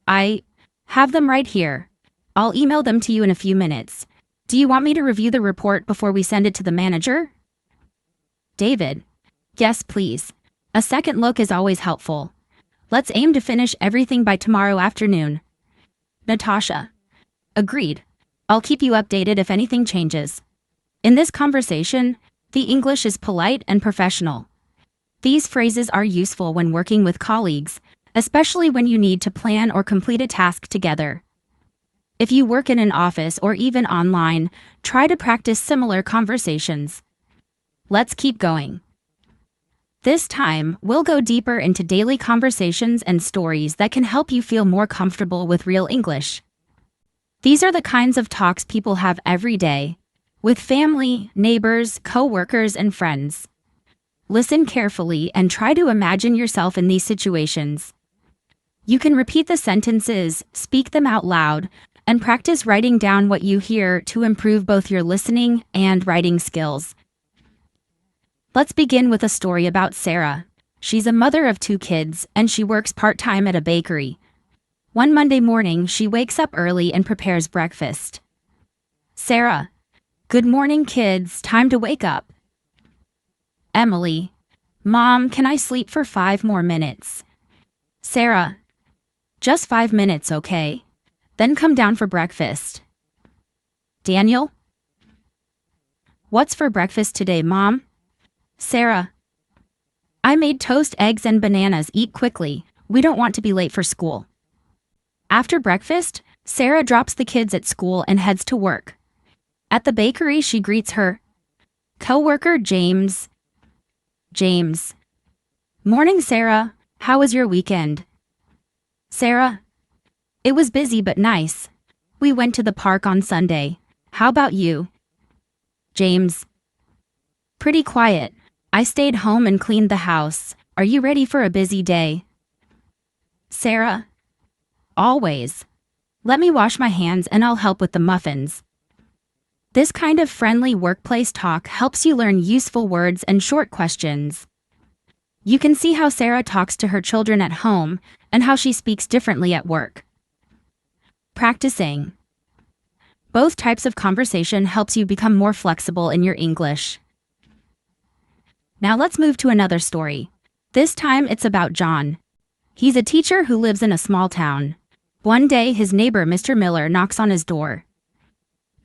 I have them right here. I'll email them to you in a few minutes. Do you want me to review the report before we send it to the manager? David. Yes, please. A second look is always helpful. Let's aim to finish everything by tomorrow afternoon. Natasha. Agreed. I'll keep you updated if anything changes. In this conversation, the English is polite and professional. These phrases are useful when working with colleagues, especially when you need to plan or complete a task together. If you work in an office or even online, try to practice similar conversations. Let's keep going. This time, we'll go deeper into daily conversations and stories that can help you feel more comfortable with real English. These are the kinds of talks people have every day, with family, neighbors, co-workers, and friends. Listen carefully and try to imagine yourself in these situations. You can repeat the sentences, speak them out loud, and practice writing down what you hear to improve both your listening and writing skills. Let's begin with a story about Sarah. She's a mother of 2 kids, and she works part-time at a bakery. One Monday morning, she wakes up early and prepares breakfast. Sarah: Good morning, kids. Time to wake up. Emily: Mom, can I sleep for 5 more minutes? Sarah: Just 5 minutes, okay? Then come down for breakfast. Daniel: What's for breakfast today, Mom? Sarah: I made toast, eggs, and bananas. Eat quickly. We don't want to be late for school. After breakfast, Sarah drops the kids at school and heads to work. At the bakery, she greets her co-worker James. James: Morning, Sarah. How was your weekend? Sarah: It was busy but nice. We went to the park on Sunday. How about you? James: Pretty quiet. I stayed home and cleaned the house. Are you ready for a busy day? Sarah: Always. Let me wash my hands and I'll help with the muffins. This kind of friendly workplace talk helps you learn useful words and short questions. You can see how Sarah talks to her children at home and how she speaks differently at work. Practicing. Both types of conversation helps you become more flexible in your English. Now let's move to another story. This time it's about John. He's a teacher who lives in a small town. One day, his neighbor, Mr. Miller, knocks on his door.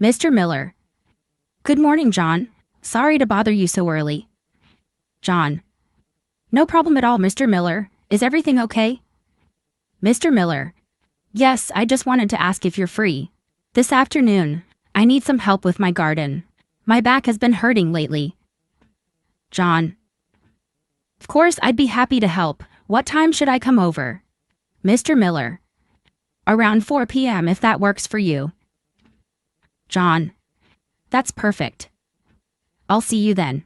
Mr. Miller: Good morning, John. Sorry to bother you so early. John: No problem at all, Mr. Miller. Is everything okay? Mr. Miller: Yes, I just wanted to ask if you're free. This afternoon, I need some help with my garden. My back has been hurting lately. John: Of course, I'd be happy to help. What time should I come over? Mr. Miller: Around 4 p.m. if that works for you. John: That's perfect. I'll see you then.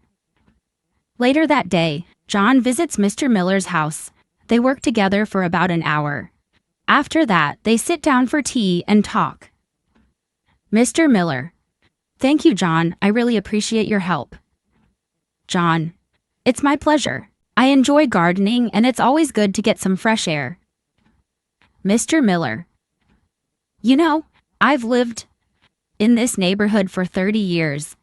Later that day, John visits Mr. Miller's house. They work together for about an hour. After that, they sit down for tea and talk. Mr. Miller: Thank you, John. I really appreciate your help. John: It's my pleasure. I enjoy gardening and it's always good to get some fresh air. Mr. Miller: You know, I've lived in this neighborhood for 30 years.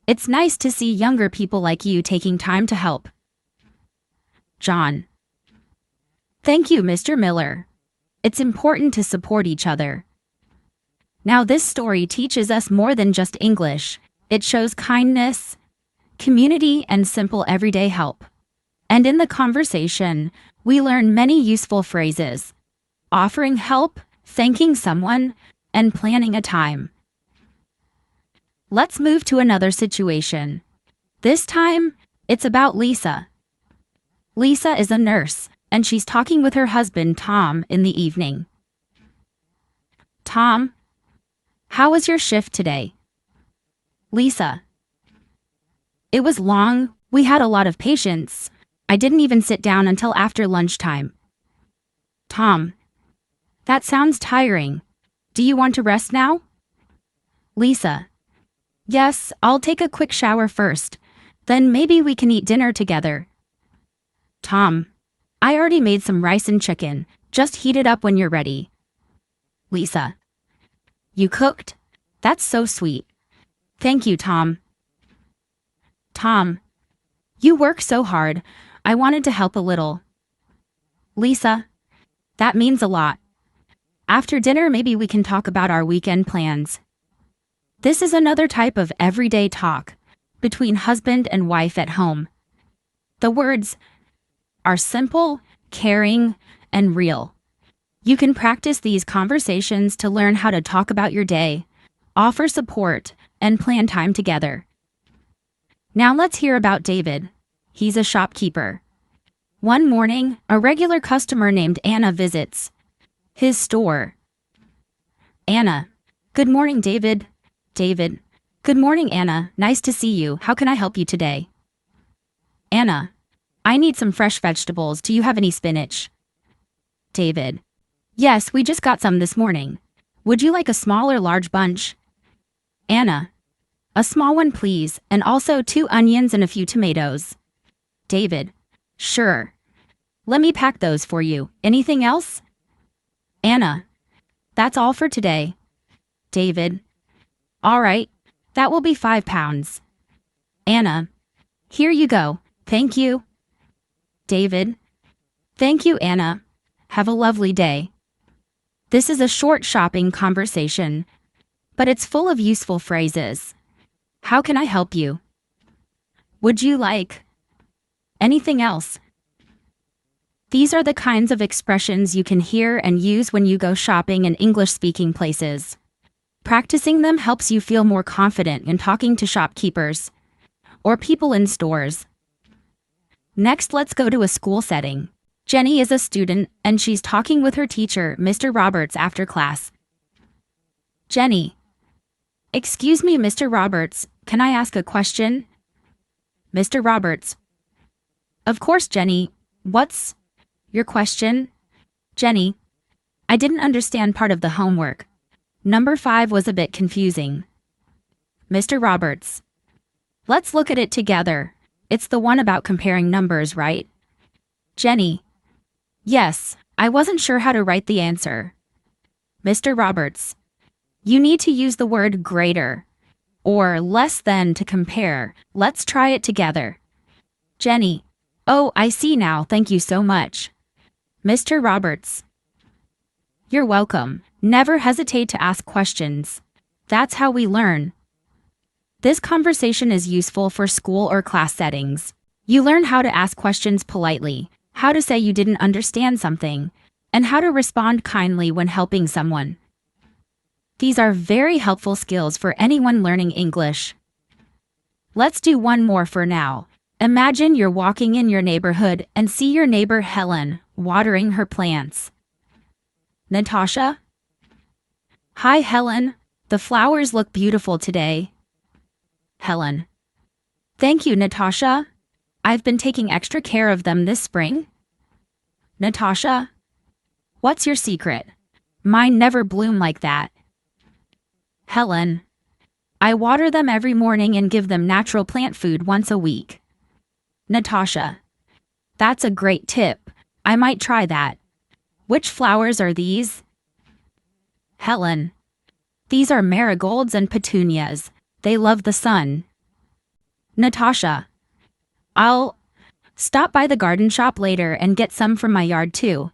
It's nice to see younger people like you taking time to help. John: Thank you, Mr. Miller. It's important to support each other. Now this story teaches us more than just English. It shows kindness, community, and simple everyday help. And in the conversation, we learn many useful phrases: offering help, thanking someone, and planning a time. Let's move to another situation. This time, it's about Lisa. Lisa is a nurse, and she's talking with her husband, Tom, in the evening. Tom: How was your shift today? Lisa: It was long. We had a lot of patients. I didn't even sit down until after lunchtime. Tom: That sounds tiring. Do you want to rest now? Lisa: Yes, I'll take a quick shower first. Then maybe we can eat dinner together. Tom: I already made some rice and chicken. Just heat it up when you're ready. Lisa: You cooked? That's so sweet. Thank you, Tom. Tom: You work so hard. I wanted to help a little. Lisa: That means a lot. After dinner, maybe we can talk about our weekend plans. This is another type of everyday talk between husband and wife at home. The words are simple, caring, and real. You can practice these conversations to learn how to talk about your day, offer support, and plan time together. Now let's hear about David. He's a shopkeeper. One morning, a regular customer named Anna visits his store. Anna. Good morning, David. David. Good morning, Anna. Nice to see you. How can I help you today? Anna. I need some fresh vegetables. Do you have any spinach? David. Yes, we just got some this morning. Would you like a small or large bunch? Anna. A small one, please, and also 2 onions and a few tomatoes. David. Sure. Let me pack those for you. Anything else? Anna. That's all for today. David. All right. That will be 5 pounds. Anna. Here you go. Thank you. David. Thank you, Anna. Have a lovely day. This is a short shopping conversation, but it's full of useful phrases. How can I help you? Would you like anything else? These are the kinds of expressions you can hear and use when you go shopping in English-speaking places. Practicing them helps you feel more confident in talking to shopkeepers or people in stores. Next, let's go to a school setting. Jenny is a student and she's talking with her teacher, Mr. Roberts, after class. Jenny. Excuse me, Mr. Roberts, can I ask a question? Mr. Roberts. Of course, Jenny. What's your question? Jenny. I didn't understand part of the homework. Number 5 was a bit confusing. Mr. Roberts. Let's look at it together. It's the one about comparing numbers, right? Jenny. Yes, I wasn't sure how to write the answer. Mr. Roberts. You need to use the word greater or less than to compare. Let's try it together. Jenny. Oh, I see now. Thank you so much. Mr. Roberts. You're welcome. Never hesitate to ask questions. That's how we learn. This conversation is useful for school or class settings. You learn how to ask questions politely, how to say you didn't understand something, and how to respond kindly when helping someone. These are very helpful skills for anyone learning English. Let's do one more for now. Imagine you're walking in your neighborhood and see your neighbor Helen watering her plants. Natasha. Hi, Helen. The flowers look beautiful today. Helen. Thank you, Natasha. I've been taking extra care of them this spring. Natasha. What's your secret? Mine never bloom like that. Helen. I water them every morning and give them natural plant food once a week. Natasha. That's a great tip. I might try that. Which flowers are these? Helen. These are marigolds and petunias. They love the sun. Natasha. I'll stop by the garden shop later and get some from my yard too.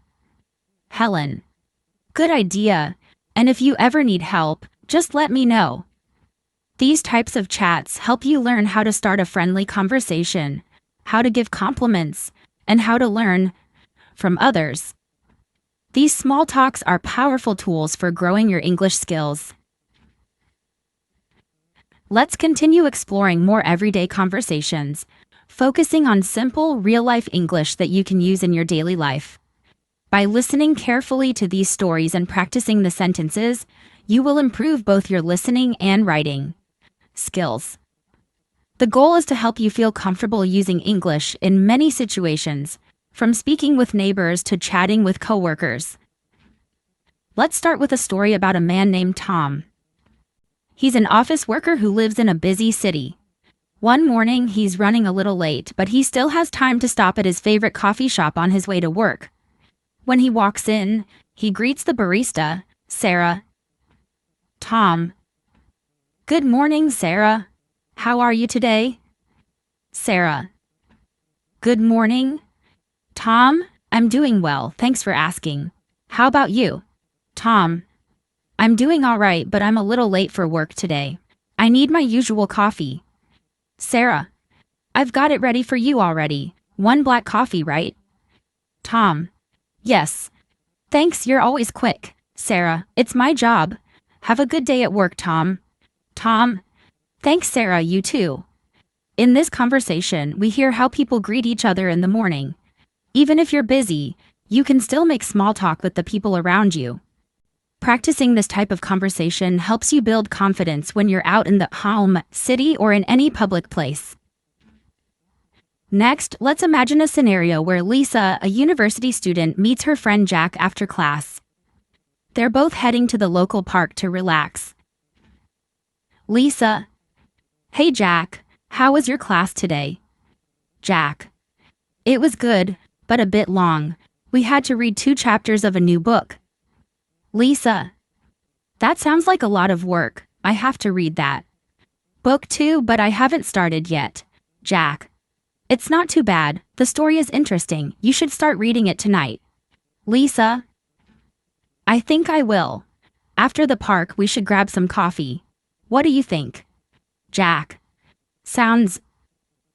Helen. Good idea. And if you ever need help, just let me know. These types of chats help you learn how to start a friendly conversation, how to give compliments, and how to learn from others. These small talks are powerful tools for growing your English skills. Let's continue exploring more everyday conversations, focusing on simple, real-life English that you can use in your daily life. By listening carefully to these stories and practicing the sentences, you will improve both your listening and writing skills. The goal is to help you feel comfortable using English in many situations, from speaking with neighbors to chatting with coworkers. Let's start with a story about a man named Tom. He's an office worker who lives in a busy city. One morning, he's running a little late, but he still has time to stop at his favorite coffee shop on his way to work. When he walks in, he greets the barista, Sarah. Tom. Good morning, Sarah. How are you today? Sarah. Good morning. Tom, I'm doing well, thanks for asking. How about you? Tom. I'm doing all right, but I'm a little late for work today. I need my usual coffee. Sarah. I've got it ready for you already. 1 black coffee, right? Tom. Yes. Thanks, you're always quick. Sarah. It's my job. Have a good day at work, Tom. Tom. Thanks, Sarah, you too. In this conversation, we hear how people greet each other in the morning. Even if you're busy, you can still make small talk with the people around you. Practicing this type of conversation helps you build confidence when you're out in the home, city, or in any public place. Next, let's imagine a scenario where Lisa, a university student, meets her friend Jack after class. They're both heading to the local park to relax. Lisa: "Hey Jack, how was your class today?" Jack: "It was good, but a bit long. We had to read 2 chapters of a new book." Lisa: "That sounds like a lot of work. I have to read that. Book 2, but I haven't started yet." Jack: "It's not too bad. The story is interesting. You should start reading it tonight." Lisa: "I think I will. After the park, we should grab some coffee. What do you think?" Jack: "Sounds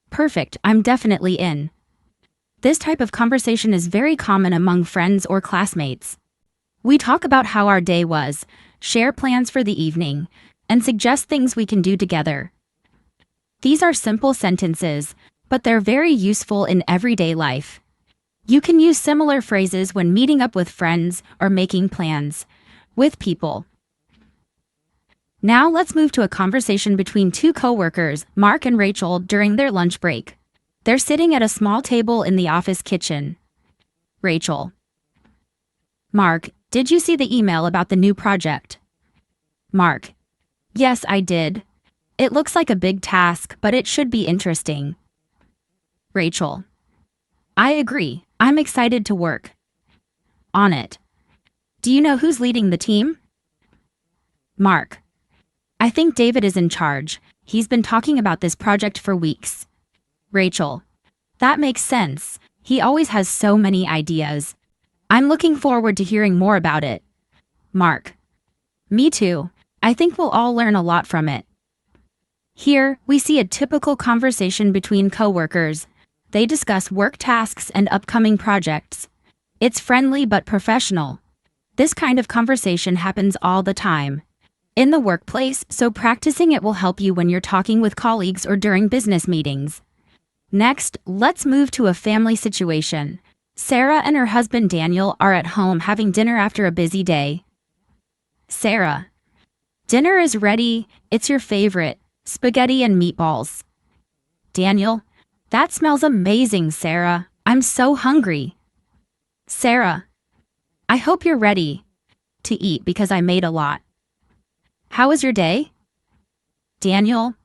perfect. I'm definitely in." This type of conversation is very common among friends or classmates. We talk about how our day was, share plans for the evening, and suggest things we can do together. These are simple sentences, but they're very useful in everyday life. You can use similar phrases when meeting up with friends or making plans with people. Now let's move to a conversation between 2 coworkers, Mark and Rachel, during their lunch break. They're sitting at a small table in the office kitchen. Rachel: "Mark, did you see the email about the new project?" Mark: "Yes, I did. It looks like a big task, but it should be interesting." Rachel: "I agree. I'm excited to work on it. Do you know who's leading the team?" Mark: "I think David is in charge. He's been talking about this project for weeks." Rachel: "That makes sense. He always has so many ideas. I'm looking forward to hearing more about it." Mark: "Me too. I think we'll all learn a lot from it." Here, we see a typical conversation between coworkers. They discuss work tasks and upcoming projects. It's friendly but professional. This kind of conversation happens all the time in the workplace, so practicing it will help you when you're talking with colleagues or during business meetings. Next, let's move to a family situation. Sarah and her husband Daniel are at home having dinner after a busy day. Sarah: "Dinner is ready. It's your favorite, spaghetti and meatballs." Daniel: "That smells amazing, Sarah. I'm so hungry." Sarah: "I hope you're ready to eat because I made a lot." "How was your day?" Daniel: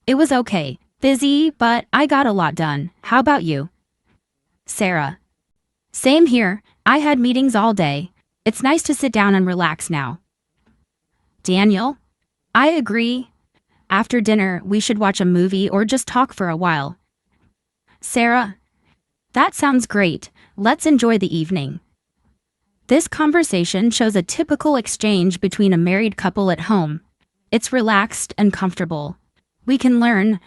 "It was okay. Busy, but I got a lot done. How about you?" Sarah: "Same here. I had meetings all day. It's nice to sit down and relax now." Daniel: "I agree. After dinner, we should watch a movie or just talk for a while." Sarah: "That sounds great. Let's enjoy the evening." This conversation shows a typical exchange between a married couple at home. It's relaxed and comfortable. We can learn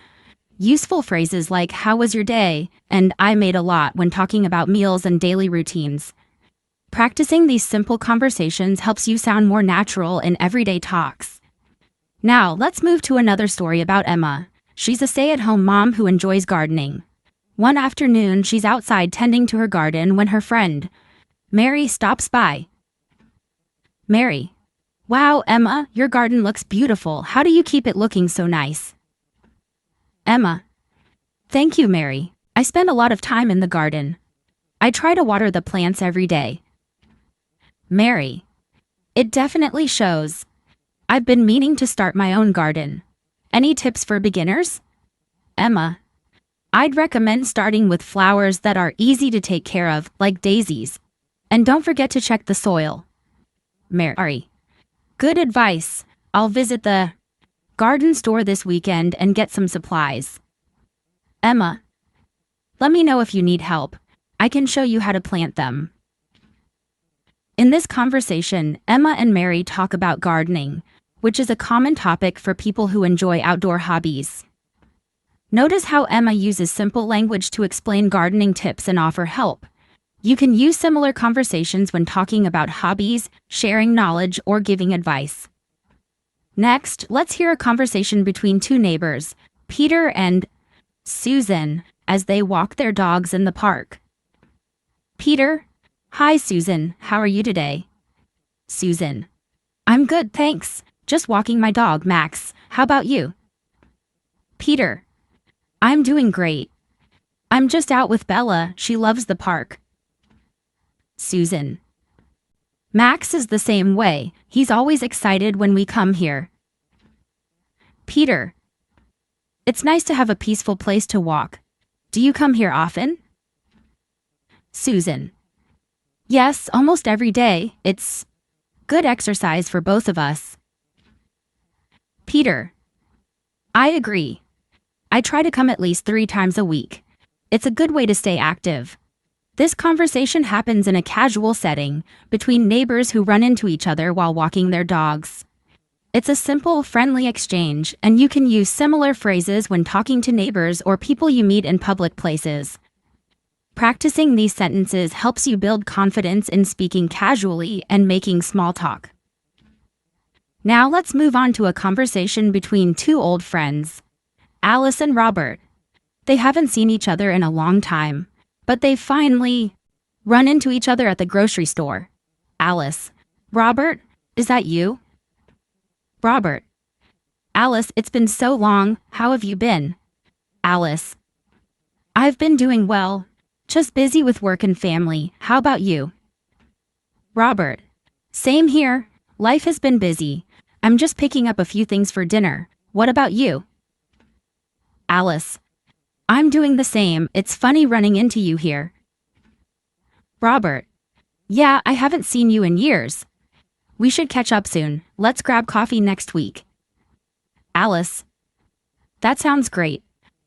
useful phrases like "How was your day?" and "I made a lot" when talking about meals and daily routines. Practicing these simple conversations helps you sound more natural in everyday talks. Now, let's move to another story about Emma. She's a stay-at-home mom who enjoys gardening. One afternoon, she's outside tending to her garden when her friend, Mary, stops by. Mary: "Wow, Emma, your garden looks beautiful. How do you keep it looking so nice?" Emma: "Thank you, Mary. I spend a lot of time in the garden. I try to water the plants every day." Mary: "It definitely shows. I've been meaning to start my own garden. Any tips for beginners?" Emma: "I'd recommend starting with flowers that are easy to take care of, like daisies. And don't forget to check the soil." Mary: "Good advice. I'll visit the garden store this weekend and get some supplies." Emma: "Let me know if you need help. I can show you how to plant them." In this conversation, Emma and Mary talk about gardening, which is a common topic for people who enjoy outdoor hobbies. Notice how Emma uses simple language to explain gardening tips and offer help. You can use similar conversations when talking about hobbies, sharing knowledge, or giving advice. Next, let's hear a conversation between 2 neighbors, Peter and Susan, as they walk their dogs in the park. Peter, hi Susan, how are you today? Susan, I'm good, thanks. Just walking my dog, Max. How about you? Peter, I'm doing great. I'm just out with Bella, she loves the park. Susan, Max is the same way, he's always excited when we come here. Peter, it's nice to have a peaceful place to walk. Do you come here often? Susan, yes, almost every day. It's good exercise for both of us. Peter, I agree. I try to come at least 3 times a week. It's a good way to stay active. This conversation happens in a casual setting between neighbors who run into each other while walking their dogs. It's a simple, friendly exchange, and you can use similar phrases when talking to neighbors or people you meet in public places. Practicing these sentences helps you build confidence in speaking casually and making small talk. Now let's move on to a conversation between 2 old friends, Alice and Robert. They haven't seen each other in a long time, but they finally run into each other at the grocery store. Alice, Robert, is that you? Robert, Alice, it's been so long, how have you been? Alice, I've been doing well, just busy with work and family, how about you? Robert, same here, life has been busy. I'm just picking up a few things for dinner. What about you? Alice, I'm doing the same. It's funny running into you here. Robert, yeah, I haven't seen you in years. We should catch up soon. Let's grab coffee next week. Alice, that sounds great.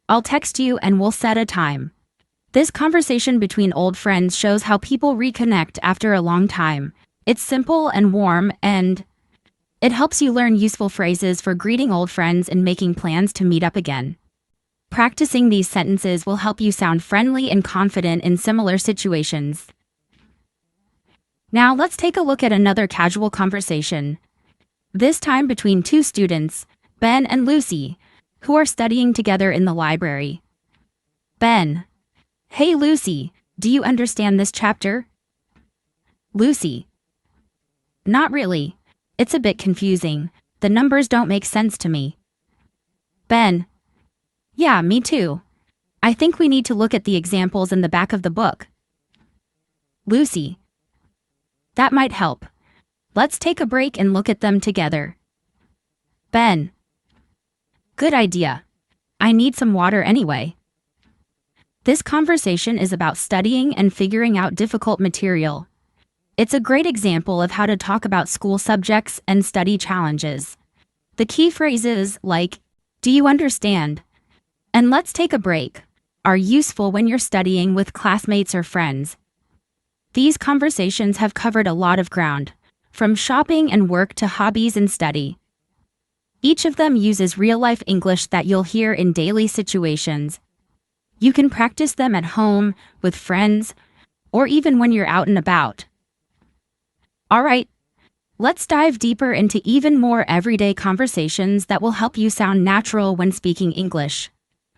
I'll text you and we'll set a time. This conversation between old friends shows how people reconnect after a long time. It's simple and warm, and it helps you learn useful phrases for greeting old friends and making plans to meet up again. Practicing these sentences will help you sound friendly and confident in similar situations. Now let's take a look at another casual conversation. This time between 2 students, Ben and Lucy, who are studying together in the library. Ben, hey Lucy, do you understand this chapter? Lucy, not really. It's a bit confusing. The numbers don't make sense to me. Ben, yeah, me too. I think we need to look at the examples in the back of the book. Lucy, that might help. Let's take a break and look at them together. Ben, good idea. I need some water anyway. This conversation is about studying and figuring out difficult material. It's a great example of how to talk about school subjects and study challenges. The key phrases like, do you understand? And let's take a break are useful when you're studying with classmates or friends. These conversations have covered a lot of ground, from shopping and work to hobbies and study. Each of them uses real-life English that you'll hear in daily situations. You can practice them at home, with friends, or even when you're out and about. All right, let's dive deeper into even more everyday conversations that will help you sound natural when speaking English.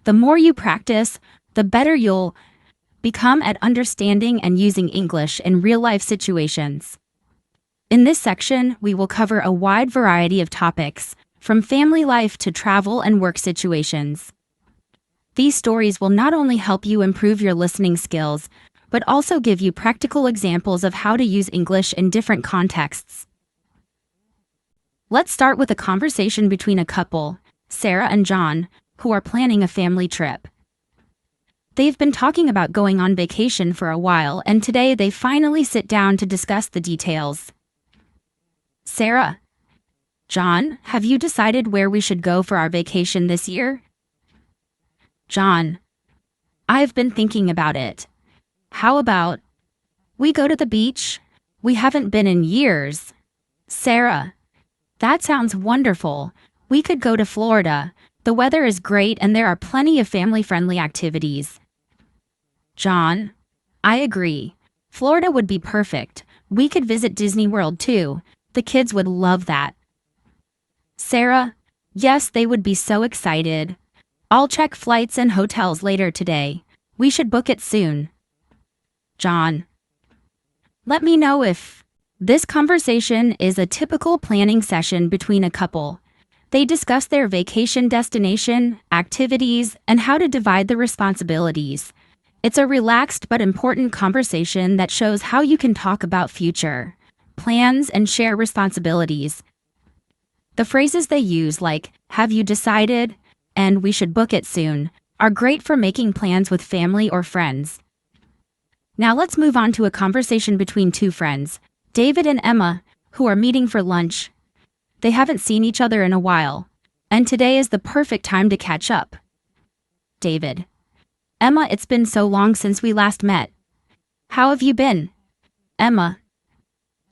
The more you practice, the better you'll become at understanding and using English in real-life situations. In this section, we will cover a wide variety of topics, from family life to travel and work situations. These stories will not only help you improve your listening skills, but also give you practical examples of how to use English in different contexts. Let's start with a conversation between a couple, Sarah and John, who are planning a family trip. They've been talking about going on vacation for a while, and today they finally sit down to discuss the details. Sarah, John, have you decided where we should go for our vacation this year? John, I've been thinking about it. How about we go to the beach? We haven't been in years. Sarah, that sounds wonderful. We could go to Florida. The weather is great and there are plenty of family-friendly activities. John, I agree. Florida would be perfect. We could visit Disney World too. The kids would love that. Sarah, yes, they would be so excited. I'll check flights and hotels later today. We should book it soon. John. Let me know if this conversation is a typical planning session between a couple. They discuss their vacation destination, activities, and how to divide the responsibilities. It's a relaxed but important conversation that shows how you can talk about future plans and share responsibilities. The phrases they use, like, have you decided, and we should book it soon, are great for making plans with family or friends. Now let's move on to a conversation between two friends, David and Emma, who are meeting for lunch. They haven't seen each other in a while, and today is the perfect time to catch up. David. Emma, it's been so long since we last met. How have you been? Emma.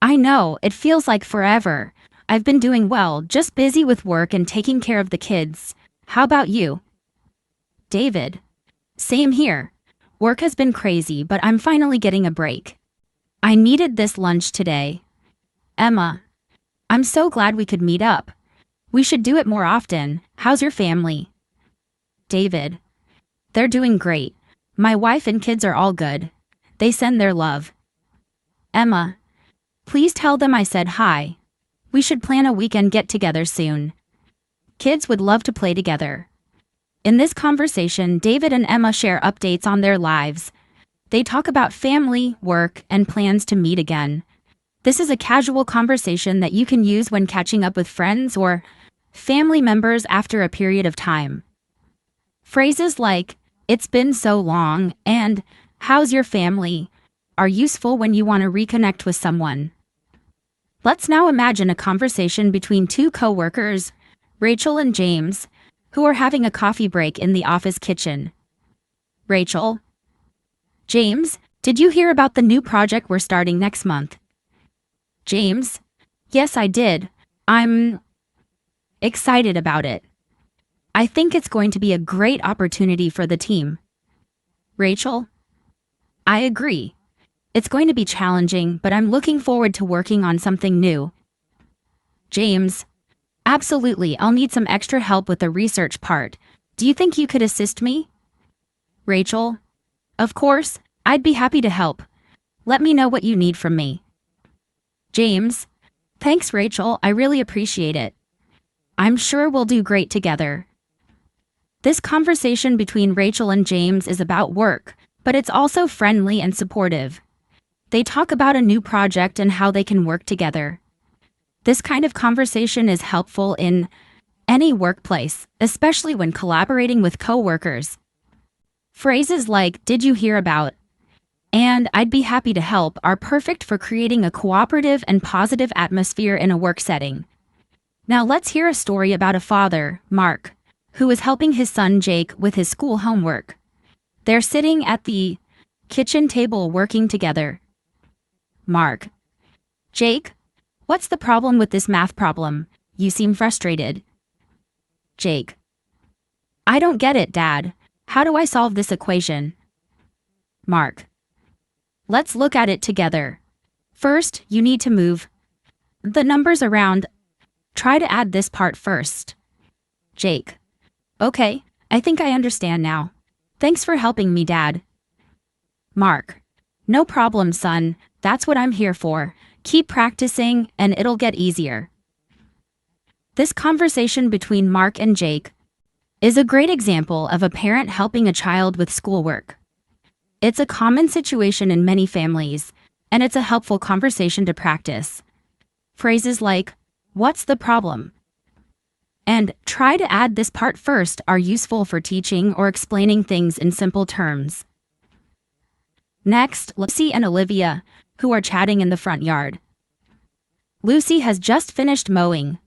I know, it feels like forever. I've been doing well, just busy with work and taking care of the kids. How about you? David. Same here. Work has been crazy, but I'm finally getting a break. I needed this lunch today. Emma. I'm so glad we could meet up. We should do it more often. How's your family? David. They're doing great. My wife and kids are all good. They send their love. Emma. Please tell them I said hi. We should plan a weekend get-together soon. Kids would love to play together. In this conversation, David and Emma share updates on their lives. They talk about family, work, and plans to meet again. This is a casual conversation that you can use when catching up with friends or family members after a period of time. Phrases like, it's been so long, and how's your family, are useful when you want to reconnect with someone. Let's now imagine a conversation between two co-workers, Rachel and James, who are having a coffee break in the office kitchen. Rachel. James, did you hear about the new project we're starting next month? James. Yes, I did. I'm excited about it. I think it's going to be a great opportunity for the team. Rachel. I agree. It's going to be challenging, but I'm looking forward to working on something new. James. Absolutely, I'll need some extra help with the research part. Do you think you could assist me? Rachel. Of course, I'd be happy to help. Let me know what you need from me. James. Thanks, Rachel, I really appreciate it. I'm sure we'll do great together. This conversation between Rachel and James is about work, but it's also friendly and supportive. They talk about a new project and how they can work together. This kind of conversation is helpful in any workplace, especially when collaborating with coworkers. Phrases like, did you hear about, and I'd be happy to help are perfect for creating a cooperative and positive atmosphere in a work setting. Now let's hear a story about a father, Mark, who is helping his son Jake with his school homework. They're sitting at the kitchen table working together. Mark. Jake, what's the problem with this math problem? You seem frustrated. Jake. I don't get it, Dad. How do I solve this equation? Mark. Let's look at it together. First, you need to move the numbers around. Try to add this part first. Jake. Okay, I think I understand now. Thanks for helping me, Dad. Mark. No problem, son. That's what I'm here for. Keep practicing, and it'll get easier. This conversation between Mark and Jake is a great example of a parent helping a child with schoolwork. It's a common situation in many families, and it's a helpful conversation to practice. Phrases like, what's the problem? And try to add this part first are useful for teaching or explaining things in simple terms. Next, Lucy and Olivia, who are chatting in the front yard. Lucy has just finished mowing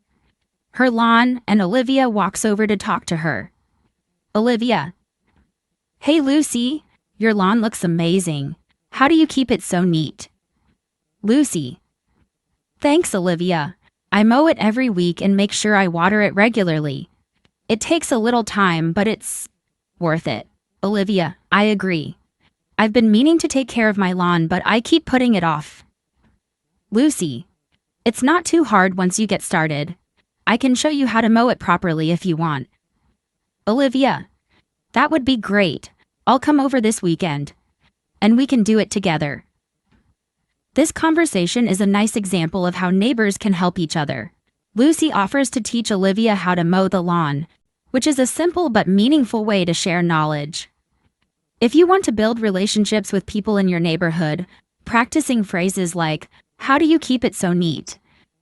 her lawn, and Olivia walks over to talk to her. Olivia. Hey Lucy, your lawn looks amazing. How do you keep it so neat? Lucy. Thanks, Olivia. I mow it every week and make sure I water it regularly. It takes a little time, but it's worth it. Olivia. I agree. I've been meaning to take care of my lawn, but I keep putting it off. Lucy. It's not too hard once you get started. I can show you how to mow it properly if you want. Olivia. That would be great. I'll come over this weekend. And we can do it together. This conversation is a nice example of how neighbors can help each other. Lucy offers to teach Olivia how to mow the lawn, which is a simple but meaningful way to share knowledge. If you want to build relationships with people in your neighborhood, practicing phrases like, "How do you keep it so neat?"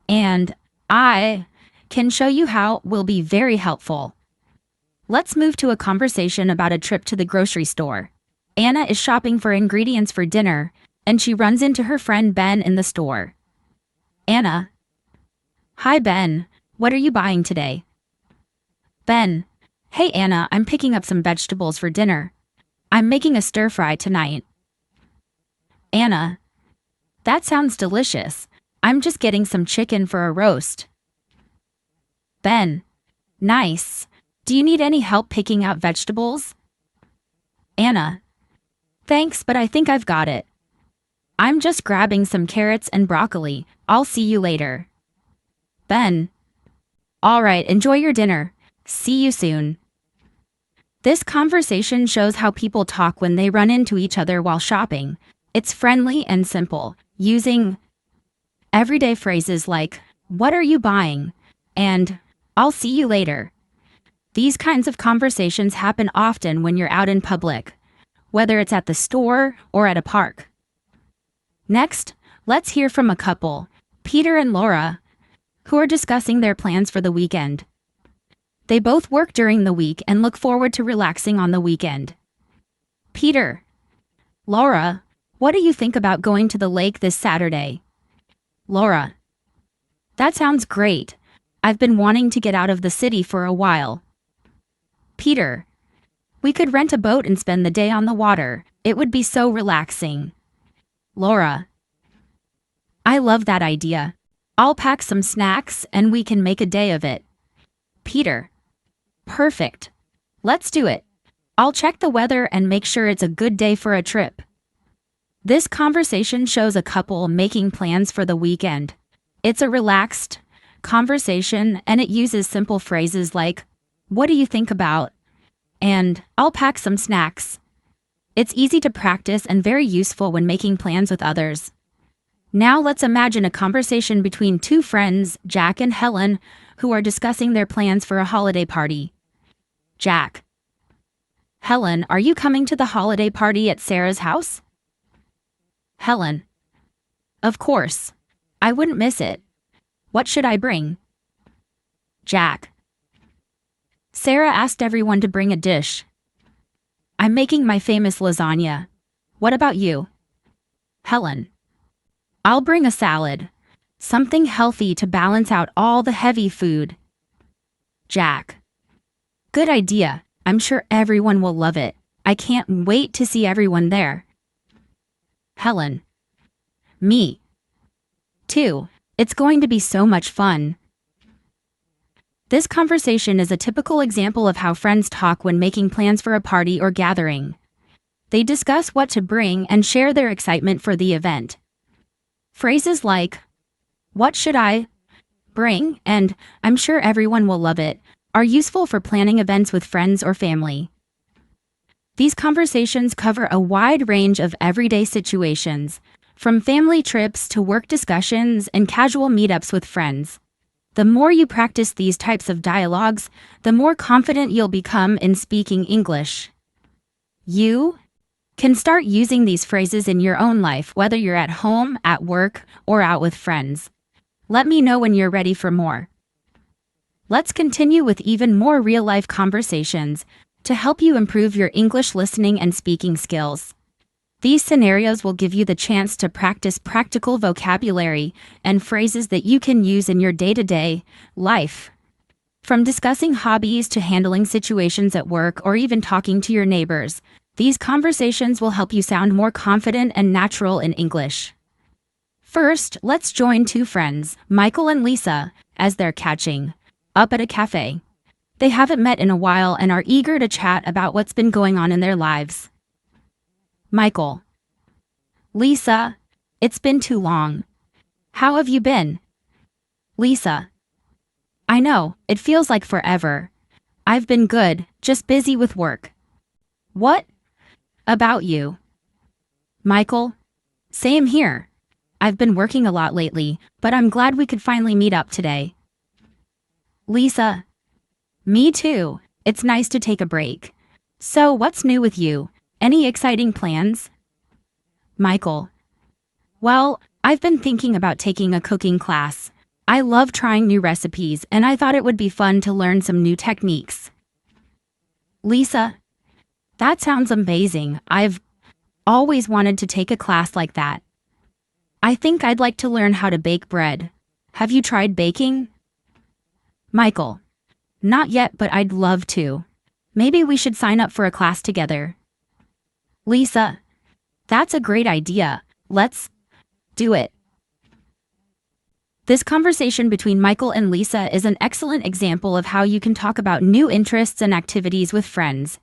and "I can show you how" will be very helpful. Let's move to a conversation about a trip to the grocery store. Anna is shopping for ingredients for dinner, and she runs into her friend Ben in the store. Anna: "Hi Ben, what are you buying today?" Ben: "Hey Anna, I'm picking up some vegetables for dinner. I'm making a stir-fry tonight." Anna: "That sounds delicious. I'm just getting some chicken for a roast." Ben: "Nice. Do you need any help picking out vegetables?" Anna: "Thanks, but I think I've got it. I'm just grabbing some carrots and broccoli. I'll see you later." Ben: "All right, enjoy your dinner. See you soon." This conversation shows how people talk when they run into each other while shopping. It's friendly and simple, using everyday phrases like, "What are you buying?" and "I'll see you later." These kinds of conversations happen often when you're out in public, whether it's at the store or at a park. Next, let's hear from a couple, Peter and Laura, who are discussing their plans for the weekend. They both work during the week and look forward to relaxing on the weekend. Peter: "Laura, what do you think about going to the lake this Saturday?" Laura: "That sounds great. I've been wanting to get out of the city for a while." Peter: "We could rent a boat and spend the day on the water. It would be so relaxing." Laura: "I love that idea. I'll pack some snacks and we can make a day of it." Peter: "Perfect. Let's do it. I'll check the weather and make sure it's a good day for a trip." This conversation shows a couple making plans for the weekend. It's a relaxed conversation and it uses simple phrases like, "What do you think about?" and "I'll pack some snacks." It's easy to practice and very useful when making plans with others. Now let's imagine a conversation between two friends, Jack and Helen, who are discussing their plans for a holiday party. Jack: "Helen, are you coming to the holiday party at Sarah's house?" Helen: "Of course. I wouldn't miss it. What should I bring?" Jack: "Sarah asked everyone to bring a dish. I'm making my famous lasagna. What about you?" Helen: "I'll bring a salad. Something healthy to balance out all the heavy food." Jack: "Good idea. I'm sure everyone will love it. I can't wait to see everyone there." Helen: "Me too. It's going to be so much fun." This conversation is a typical example of how friends talk when making plans for a party or gathering. They discuss what to bring and share their excitement for the event. Phrases like, "What should I bring?" and "I'm sure everyone will love it" are useful for planning events with friends or family. These conversations cover a wide range of everyday situations, from family trips to work discussions and casual meetups with friends. The more you practice these types of dialogues, the more confident you'll become in speaking English. You can start using these phrases in your own life, whether you're at home, at work, or out with friends. Let me know when you're ready for more. Let's continue with even more real-life conversations to help you improve your English listening and speaking skills. These scenarios will give you the chance to practice practical vocabulary and phrases that you can use in your day-to-day life. From discussing hobbies to handling situations at work or even talking to your neighbors, these conversations will help you sound more confident and natural in English. First, let's join two friends, Michael and Lisa, as they're catching up at a cafe. They haven't met in a while and are eager to chat about what's been going on in their lives. Michael: "Lisa, it's been too long. How have you been?" Lisa: "I know, it feels like forever. I've been good, just busy with work." What about you? Michael? Same here. I've been working a lot lately, but I'm glad we could finally meet up today. Lisa? Me too. It's nice to take a break. So, what's new with you? Any exciting plans? Michael? Well, I've been thinking about taking a cooking class. I love trying new recipes, and I thought it would be fun to learn some new techniques. Lisa? That sounds amazing. I've always wanted to take a class like that. I think I'd like to learn how to bake bread. Have you tried baking? Michael? Not yet, but I'd love to. Maybe we should sign up for a class together. Lisa? That's a great idea. Let's do it. This conversation between Michael and Lisa is an excellent example of how you can talk about new interests and activities with friends.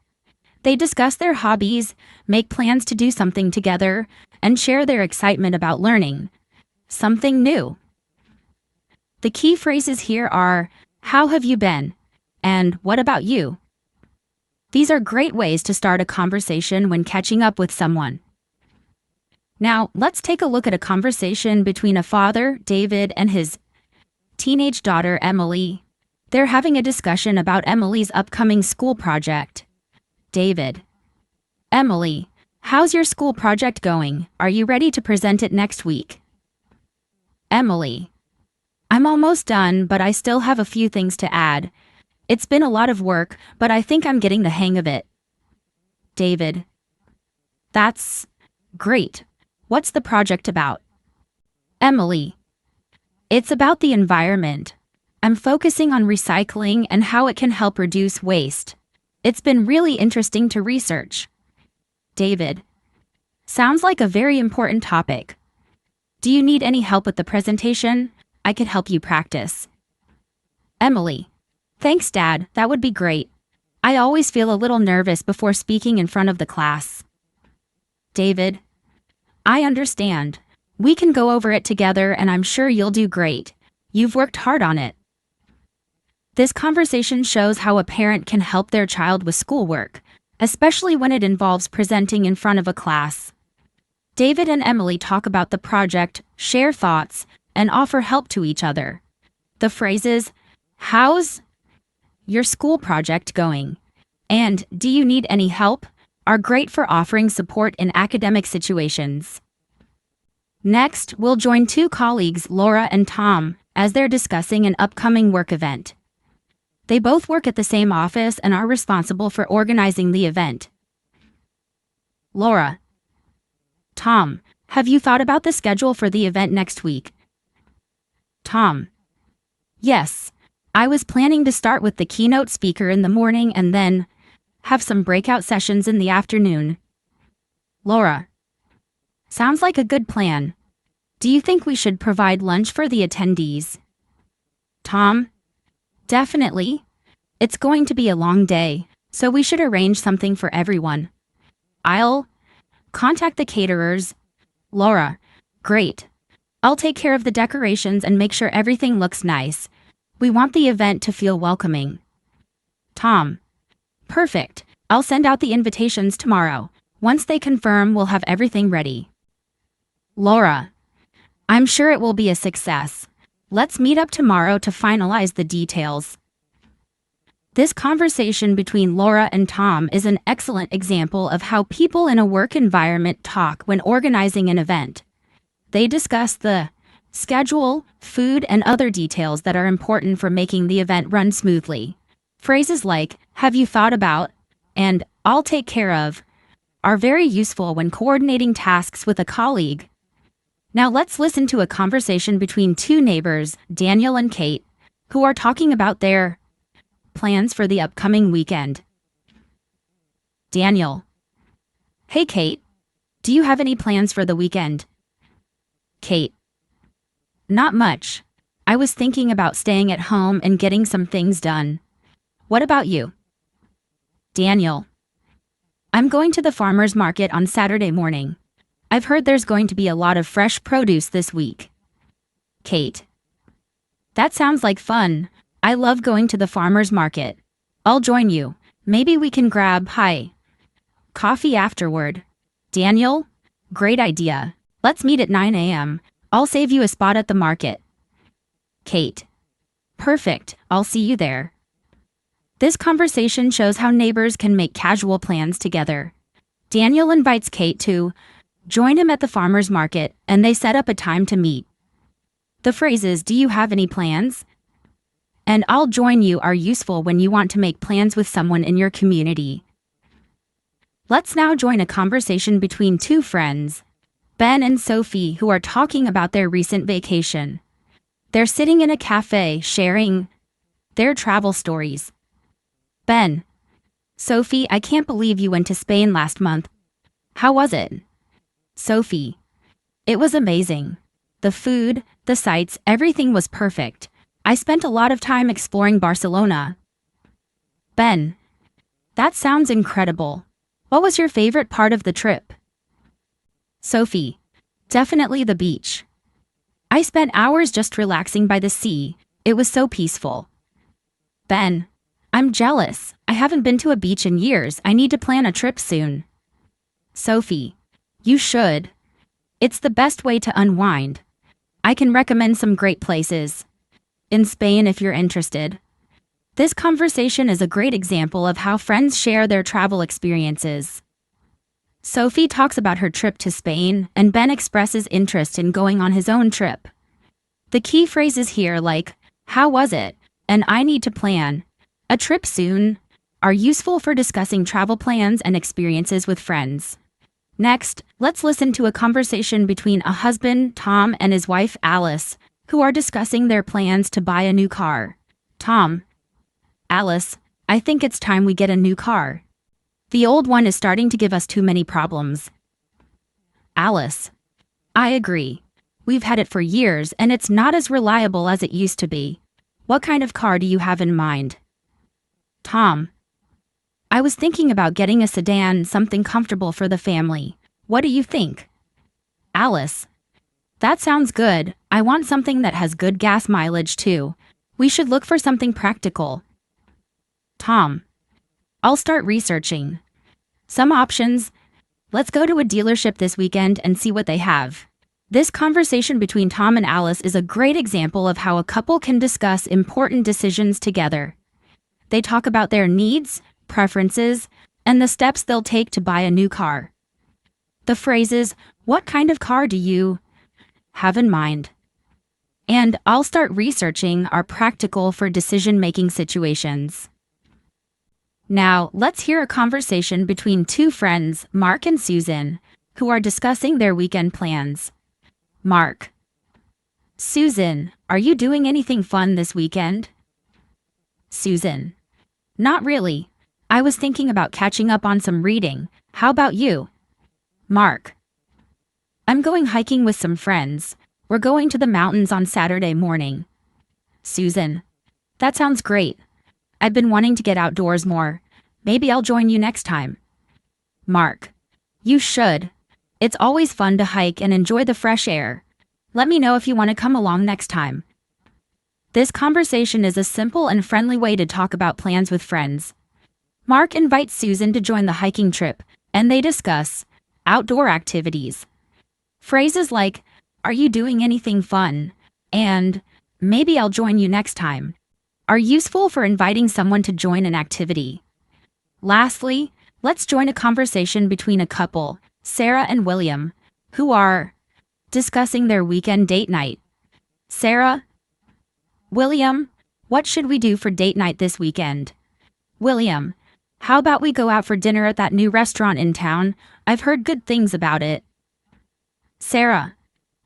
They discuss their hobbies, make plans to do something together, and share their excitement about learning something new. The key phrases here are, "How have you been?" and "What about you?" These are great ways to start a conversation when catching up with someone. Now, let's take a look at a conversation between a father, David, and his teenage daughter, Emily. They're having a discussion about Emily's upcoming school project. David: Emily, how's your school project going? Are you ready to present it next week? Emily: I'm almost done, but I still have a few things to add. It's been a lot of work, but I think I'm getting the hang of it. David: That's great. What's the project about? Emily: It's about the environment. I'm focusing on recycling and how it can help reduce waste. It's been really interesting to research. David: Sounds like a very important topic. Do you need any help with the presentation? I could help you practice. Emily: Thanks, Dad. That would be great. I always feel a little nervous before speaking in front of the class. David: I understand. We can go over it together and I'm sure you'll do great. You've worked hard on it. This conversation shows how a parent can help their child with schoolwork, especially when it involves presenting in front of a class. David and Emily talk about the project, share thoughts, and offer help to each other. The phrases, "How's your school project going?" and "Do you need any help?" are great for offering support in academic situations. Next, we'll join two colleagues, Laura and Tom, as they're discussing an upcoming work event. They both work at the same office and are responsible for organizing the event. Laura: Tom, have you thought about the schedule for the event next week? Tom: Yes. I was planning to start with the keynote speaker in the morning and then have some breakout sessions in the afternoon. Laura: Sounds like a good plan. Do you think we should provide lunch for the attendees? Tom: Definitely. It's going to be a long day, so we should arrange something for everyone. I'll contact the caterers. Laura: Great. I'll take care of the decorations and make sure everything looks nice. We want the event to feel welcoming. Tom: Perfect. I'll send out the invitations tomorrow. Once they confirm, we'll have everything ready. Laura: I'm sure it will be a success. Let's meet up tomorrow to finalize the details. This conversation between Laura and Tom is an excellent example of how people in a work environment talk when organizing an event. They discuss the schedule, food, and other details that are important for making the event run smoothly. Phrases like, "Have you thought about?" and "I'll take care of" are very useful when coordinating tasks with a colleague. Now let's listen to a conversation between two neighbors, Daniel and Kate, who are talking about their plans for the upcoming weekend. Daniel: Hey Kate, do you have any plans for the weekend? Kate: Not much. I was thinking about staying at home and getting some things done. What about you? Daniel: I'm going to the farmer's market on Saturday morning. I've heard there's going to be a lot of fresh produce this week. Kate: That sounds like fun. I love going to the farmer's market. I'll join you. Maybe we can grab Coffee afterward. Daniel? Great idea. Let's meet at 9 a.m. I'll save you a spot at the market. Kate. Perfect. I'll see you there. This conversation shows how neighbors can make casual plans together. Daniel invites Kate to join him at the farmer's market, and they set up a time to meet. The phrases, "Do you have any plans?" and "I'll join you" are useful when you want to make plans with someone in your community. Let's now join a conversation between two friends, Ben and Sophie, who are talking about their recent vacation. They're sitting in a cafe sharing their travel stories. Ben. Sophie, I can't believe you went to Spain last month. How was it? Sophie. It was amazing. The food, the sights, everything was perfect. I spent a lot of time exploring Barcelona. Ben. That sounds incredible. What was your favorite part of the trip? Sophie. Definitely the beach. I spent hours just relaxing by the sea. It was so peaceful. Ben. I'm jealous. I haven't been to a beach in years. I need to plan a trip soon. Sophie. You should. It's the best way to unwind. I can recommend some great places in Spain if you're interested. This conversation is a great example of how friends share their travel experiences. Sophie talks about her trip to Spain, and Ben expresses interest in going on his own trip. The key phrases here, like, "How was it?" and "I need to plan a trip soon," are useful for discussing travel plans and experiences with friends. Next, let's listen to a conversation between a husband, Tom, and his wife, Alice, who are discussing their plans to buy a new car. Tom. Alice, I think it's time we get a new car. The old one is starting to give us too many problems. Alice. I agree. We've had it for years and it's not as reliable as it used to be. What kind of car do you have in mind? Tom. I was thinking about getting a sedan, something comfortable for the family. What do you think? Alice. That sounds good. I want something that has good gas mileage too. We should look for something practical. Tom. I'll start researching some options. Let's go to a dealership this weekend and see what they have. This conversation between Tom and Alice is a great example of how a couple can discuss important decisions together. They talk about their needs, preferences, and the steps they'll take to buy a new car. The phrases, "What kind of car do you have in mind?" and "I'll start researching" are practical for decision-making situations. Now, let's hear a conversation between two friends, Mark and Susan, who are discussing their weekend plans. Mark. Susan, are you doing anything fun this weekend? Susan. Not really. I was thinking about catching up on some reading. How about you? Mark. I'm going hiking with some friends. We're going to the mountains on Saturday morning. Susan. That sounds great. I've been wanting to get outdoors more. Maybe I'll join you next time. Mark. You should. It's always fun to hike and enjoy the fresh air. Let me know if you want to come along next time. This conversation is a simple and friendly way to talk about plans with friends. Mark invites Susan to join the hiking trip, and they discuss outdoor activities. Phrases like, "Are you doing anything fun?" and "Maybe I'll join you next time" are useful for inviting someone to join an activity. Lastly, let's join a conversation between a couple, Sarah and William, who are discussing their weekend date night. Sarah. William, what should we do for date night this weekend? William, how about we go out for dinner at that new restaurant in town? I've heard good things about it. Sarah,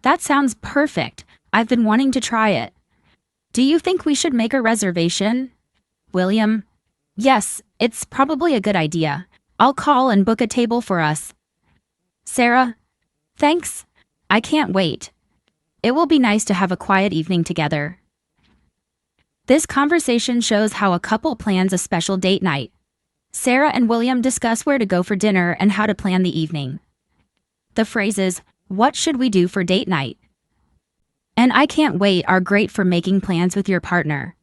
that sounds perfect. I've been wanting to try it. Do you think we should make a reservation? William, yes, it's probably a good idea. I'll call and book a table for us. Sarah, thanks. I can't wait. It will be nice to have a quiet evening together. This conversation shows how a couple plans a special date night. Sarah and William discuss where to go for dinner and how to plan the evening. The phrases, "What should we do for date night?" and "I can't wait" are great for making plans with your partner.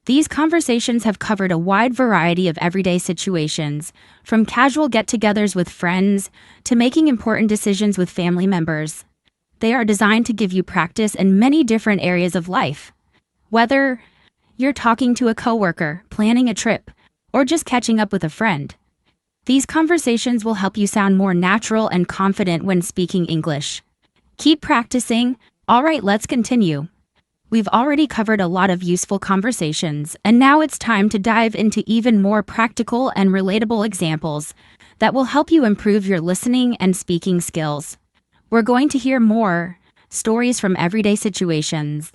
These conversations have covered a wide variety of everyday situations, from casual get-togethers with friends to making important decisions with family members. They are designed to give you practice in many different areas of life. Whether you're talking to a coworker, planning a trip, or just catching up with a friend, these conversations will help you sound more natural and confident when speaking English. Keep practicing. All right, let's continue. We've already covered a lot of useful conversations, and now it's time to dive into even more practical and relatable examples that will help you improve your listening and speaking skills. We're going to hear more stories from everyday situations.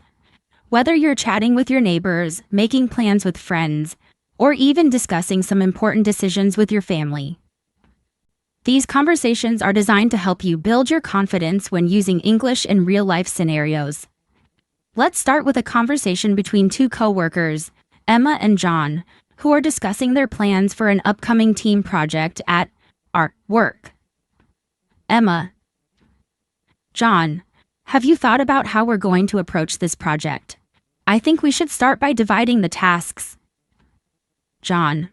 Whether you're chatting with your neighbors, making plans with friends, or even discussing some important decisions with your family. These conversations are designed to help you build your confidence when using English in real-life scenarios. Let's start with a conversation between two coworkers, Emma and John, who are discussing their plans for an upcoming team project at our work. Emma: John, have you thought about how we're going to approach this project? I think we should start by dividing the tasks. John: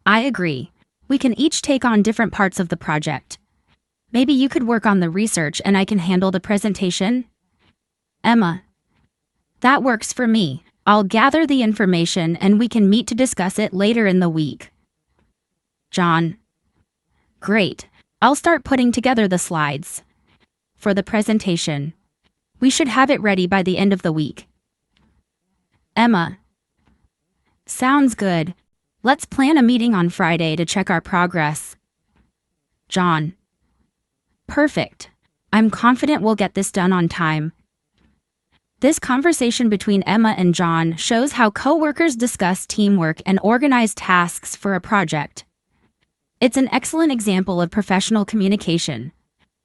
I agree. We can each take on different parts of the project. Maybe you could work on the research and I can handle the presentation? Emma: That works for me. I'll gather the information and we can meet to discuss it later in the week. John: Great. I'll start putting together the slides for the presentation. We should have it ready by the end of the week. Emma: Sounds good. Let's plan a meeting on Friday to check our progress. John: Perfect. I'm confident we'll get this done on time. This conversation between Emma and John shows how coworkers discuss teamwork and organize tasks for a project. It's an excellent example of professional communication.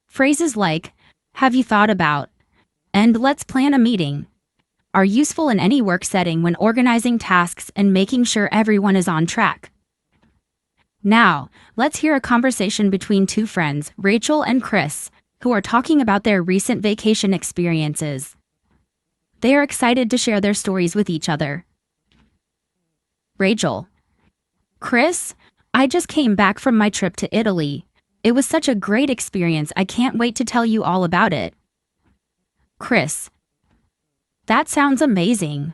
Phrases like, "Have you thought about?" and "Let's plan a meeting" are useful in any work setting when organizing tasks and making sure everyone is on track. Now, let's hear a conversation between two friends, Rachel and Chris, who are talking about their recent vacation experiences. They are excited to share their stories with each other. Rachel: Chris, I just came back from my trip to Italy. It was such a great experience. I can't wait to tell you all about it. Chris: That sounds amazing.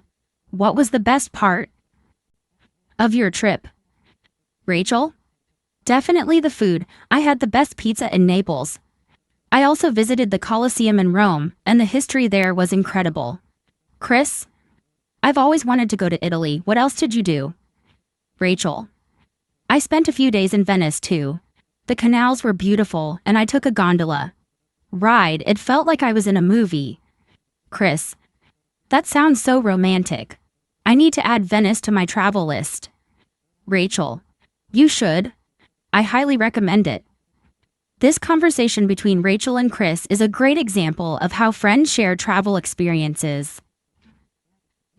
What was the best part of your trip? Rachel: Definitely the food. I had the best pizza in Naples. I also visited the Colosseum in Rome, and the history there was incredible. Chris: I've always wanted to go to Italy. What else did you do? Rachel: I spent a few days in Venice too. The canals were beautiful, and I took a gondola ride. It felt like I was in a movie. Chris: That sounds so romantic. I need to add Venice to my travel list. Rachel: You should. I highly recommend it. This conversation between Rachel and Chris is a great example of how friends share travel experiences.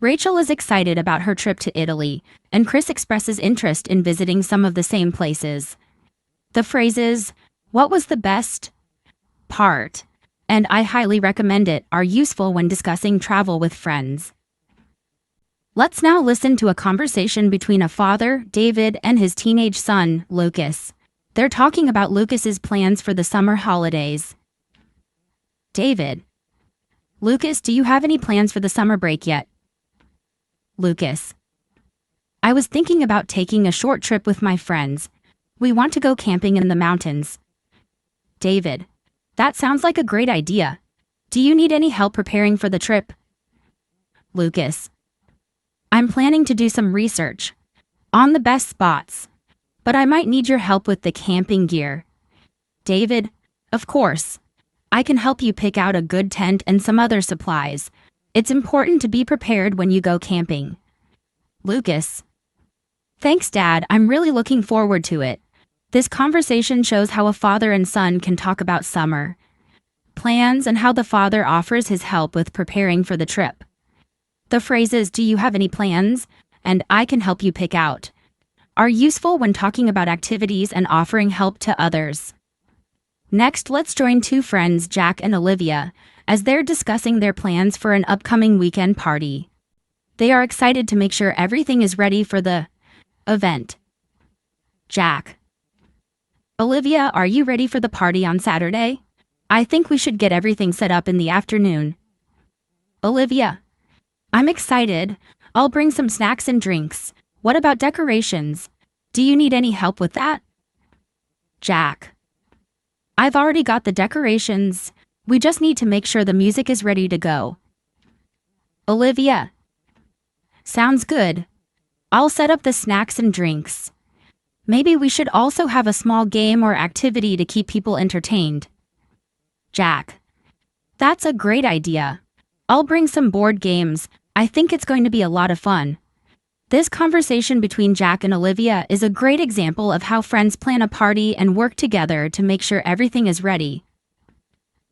Rachel is excited about her trip to Italy, and Chris expresses interest in visiting some of the same places. The phrases, "What was the best part?" and "I highly recommend it" are useful when discussing travel with friends. Let's now listen to a conversation between a father, David, and his teenage son, Lucas. They're talking about Lucas's plans for the summer holidays. David: Lucas, do you have any plans for the summer break yet? Lucas: I was thinking about taking a short trip with my friends. We want to go camping in the mountains. David: That sounds like a great idea. Do you need any help preparing for the trip? Lucas: I'm planning to do some research on the best spots, but I might need your help with the camping gear. David: Of course. I can help you pick out a good tent and some other supplies. It's important to be prepared when you go camping. Lucas: Thanks, Dad. I'm really looking forward to it. This conversation shows how a father and son can talk about summer plans and how the father offers his help with preparing for the trip. The phrases, "Do you have any plans?" and "I can help you pick out" are useful when talking about activities and offering help to others. Next, let's join two friends, Jack and Olivia, as they're discussing their plans for an upcoming weekend party. They are excited to make sure everything is ready for the event. Jack. Olivia, are you ready for the party on Saturday? I think we should get everything set up in the afternoon. Olivia. I'm excited. I'll bring some snacks and drinks. What about decorations? Do you need any help with that? Jack. I've already got the decorations. We just need to make sure the music is ready to go. Olivia. Sounds good. I'll set up the snacks and drinks. Maybe we should also have a small game or activity to keep people entertained. Jack. That's a great idea. I'll bring some board games. I think it's going to be a lot of fun. This conversation between Jack and Olivia is a great example of how friends plan a party and work together to make sure everything is ready.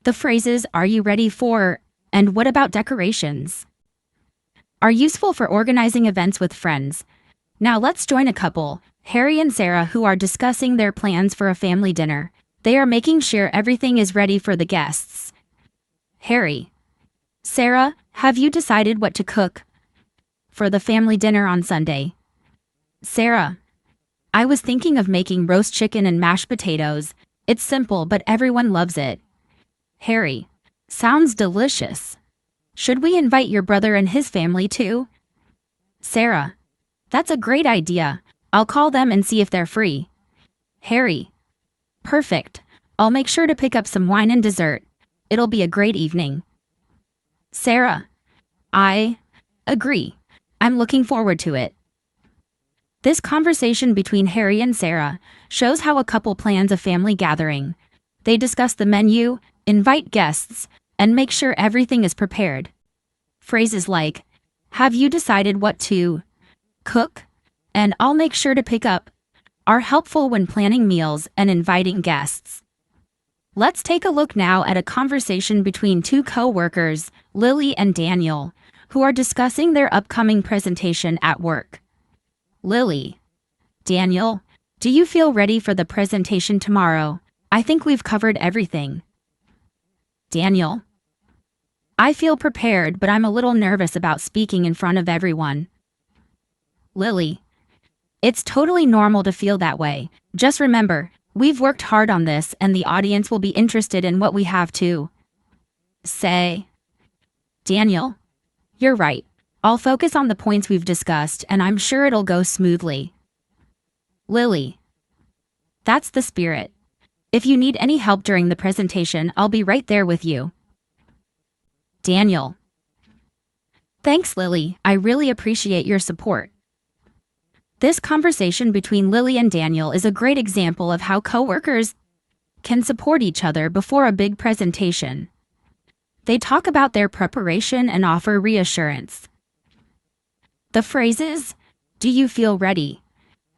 The phrases, "Are you ready for?" and "What about decorations?" are useful for organizing events with friends. Now let's join a couple, Harry and Sarah, who are discussing their plans for a family dinner. They are making sure everything is ready for the guests. Harry. Sarah, have you decided what to cook for the family dinner on Sunday? Sarah. I was thinking of making roast chicken and mashed potatoes. It's simple, but everyone loves it. Harry. Sounds delicious. Should we invite your brother and his family too? Sarah. That's a great idea. I'll call them and see if they're free. Harry. Perfect. I'll make sure to pick up some wine and dessert. It'll be a great evening. Sarah. I agree. I'm looking forward to it. This conversation between Harry and Sarah shows how a couple plans a family gathering. They discuss the menu, invite guests, and make sure everything is prepared. Phrases like, "Have you decided what to cook?" and "I'll make sure to pick up" are helpful when planning meals and inviting guests. Let's take a look now at a conversation between two co-workers, Lily and Daniel, who are discussing their upcoming presentation at work. Lily. Daniel, do you feel ready for the presentation tomorrow? I think we've covered everything. Daniel. I feel prepared, but I'm a little nervous about speaking in front of everyone. Lily. It's totally normal to feel that way. Just remember, we've worked hard on this and the audience will be interested in what we have to say. Daniel. You're right. I'll focus on the points we've discussed and I'm sure it'll go smoothly. Lily. That's the spirit. If you need any help during the presentation, I'll be right there with you. Daniel. Thanks, Lily. I really appreciate your support. This conversation between Lily and Daniel is a great example of how coworkers can support each other before a big presentation. They talk about their preparation and offer reassurance. The phrases, "Do you feel ready?"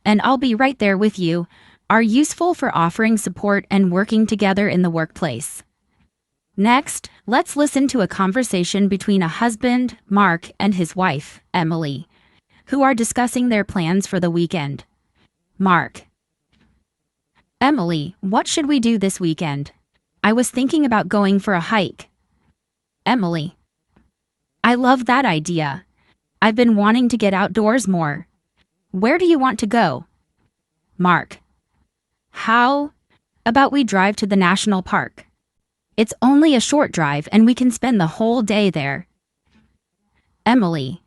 and "I'll be right there with you," are useful for offering support and working together in the workplace. Next, let's listen to a conversation between a husband, Mark, and his wife, Emily, who are discussing their plans for the weekend. Mark. Emily, what should we do this weekend? I was thinking about going for a hike. Emily. I love that idea. I've been wanting to get outdoors more. Where do you want to go? Mark. How about we drive to the national park? It's only a short drive and we can spend the whole day there. Emily.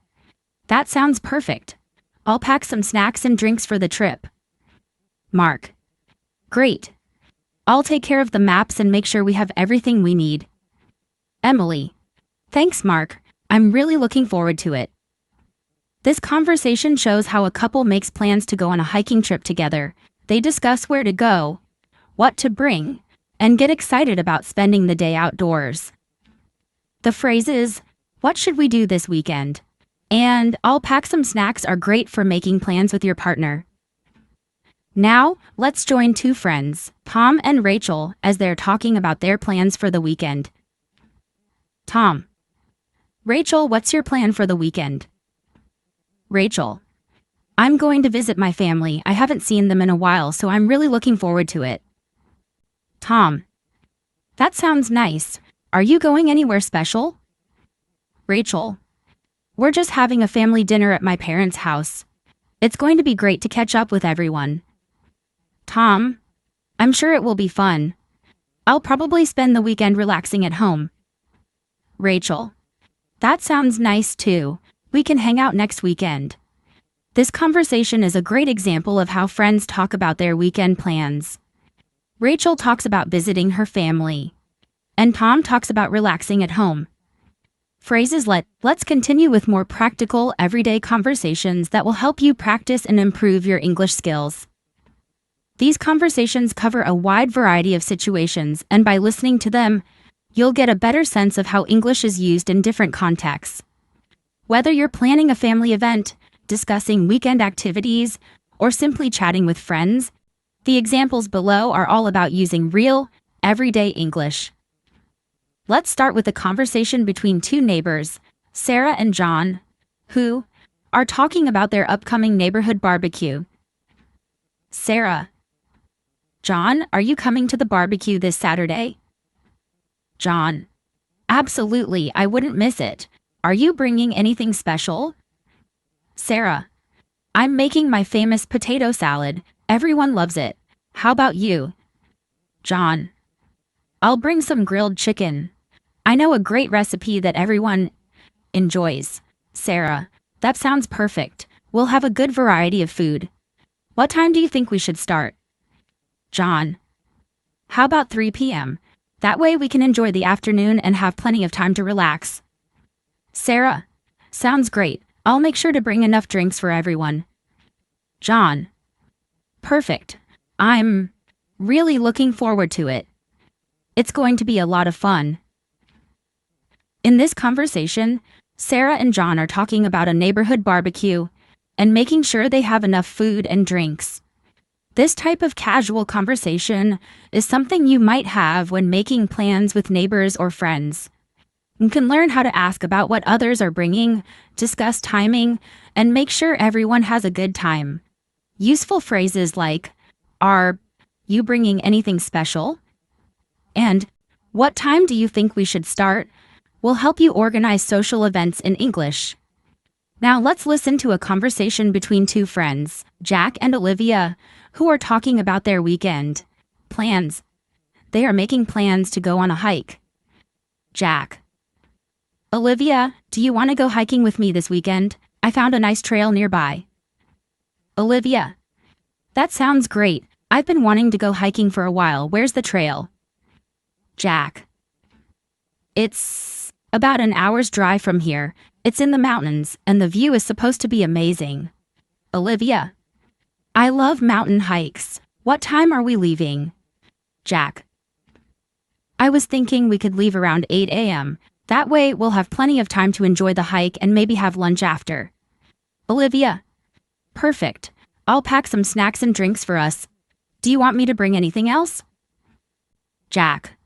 That sounds perfect. I'll pack some snacks and drinks for the trip. Mark. Great. I'll take care of the maps and make sure we have everything we need. Emily. Thanks, Mark. I'm really looking forward to it. This conversation shows how a couple makes plans to go on a hiking trip together. They discuss where to go, what to bring, and get excited about spending the day outdoors. The phrases, "What should we do this weekend?" and "I'll pack some snacks" are great for making plans with your partner. Now, let's join two friends, Tom and Rachel, as they're talking about their plans for the weekend. Tom. Rachel, what's your plan for the weekend? Rachel. I'm going to visit my family. I haven't seen them in a while, so I'm really looking forward to it. Tom. That sounds nice. Are you going anywhere special? Rachel. We're just having a family dinner at my parents' house. It's going to be great to catch up with everyone. Tom, I'm sure it will be fun. I'll probably spend the weekend relaxing at home. Rachel, that sounds nice too. We can hang out next weekend. This conversation is a great example of how friends talk about their weekend plans. Rachel talks about visiting her family, and Tom talks about relaxing at home. Phrases like, let's continue with more practical, everyday conversations that will help you practice and improve your English skills. These conversations cover a wide variety of situations, and by listening to them, you'll get a better sense of how English is used in different contexts. Whether you're planning a family event, discussing weekend activities, or simply chatting with friends, the examples below are all about using real, everyday English. Let's start with a conversation between two neighbors, Sarah and John, who are talking about their upcoming neighborhood barbecue. Sarah: John, are you coming to the barbecue this Saturday? John: Absolutely, I wouldn't miss it. Are you bringing anything special? Sarah: I'm making my famous potato salad. Everyone loves it. How about you? John: I'll bring some grilled chicken. I know a great recipe that everyone enjoys. Sarah: That sounds perfect. We'll have a good variety of food. What time do you think we should start? John: How about 3 p.m.? That way we can enjoy the afternoon and have plenty of time to relax. Sarah: Sounds great. I'll make sure to bring enough drinks for everyone. John: Perfect. I'm really looking forward to it. It's going to be a lot of fun. In this conversation, Sarah and John are talking about a neighborhood barbecue and making sure they have enough food and drinks. This type of casual conversation is something you might have when making plans with neighbors or friends. You can learn how to ask about what others are bringing, discuss timing, and make sure everyone has a good time. Useful phrases like, are you bringing anything special? And what time do you think we should start? Will help you organize social events in English. Now let's listen to a conversation between two friends, Jack and Olivia, who are talking about their weekend plans. They are making plans to go on a hike. Jack: Olivia, do you want to go hiking with me this weekend? I found a nice trail nearby. Olivia: That sounds great. I've been wanting to go hiking for a while. Where's the trail? Jack: It's about an hour's drive from here. It's in the mountains, and the view is supposed to be amazing. Olivia: I love mountain hikes. What time are we leaving? Jack: I was thinking we could leave around 8 a.m. That way we'll have plenty of time to enjoy the hike and maybe have lunch after. Olivia: Perfect. I'll pack some snacks and drinks for us. Do you want me to bring anything else? Jack: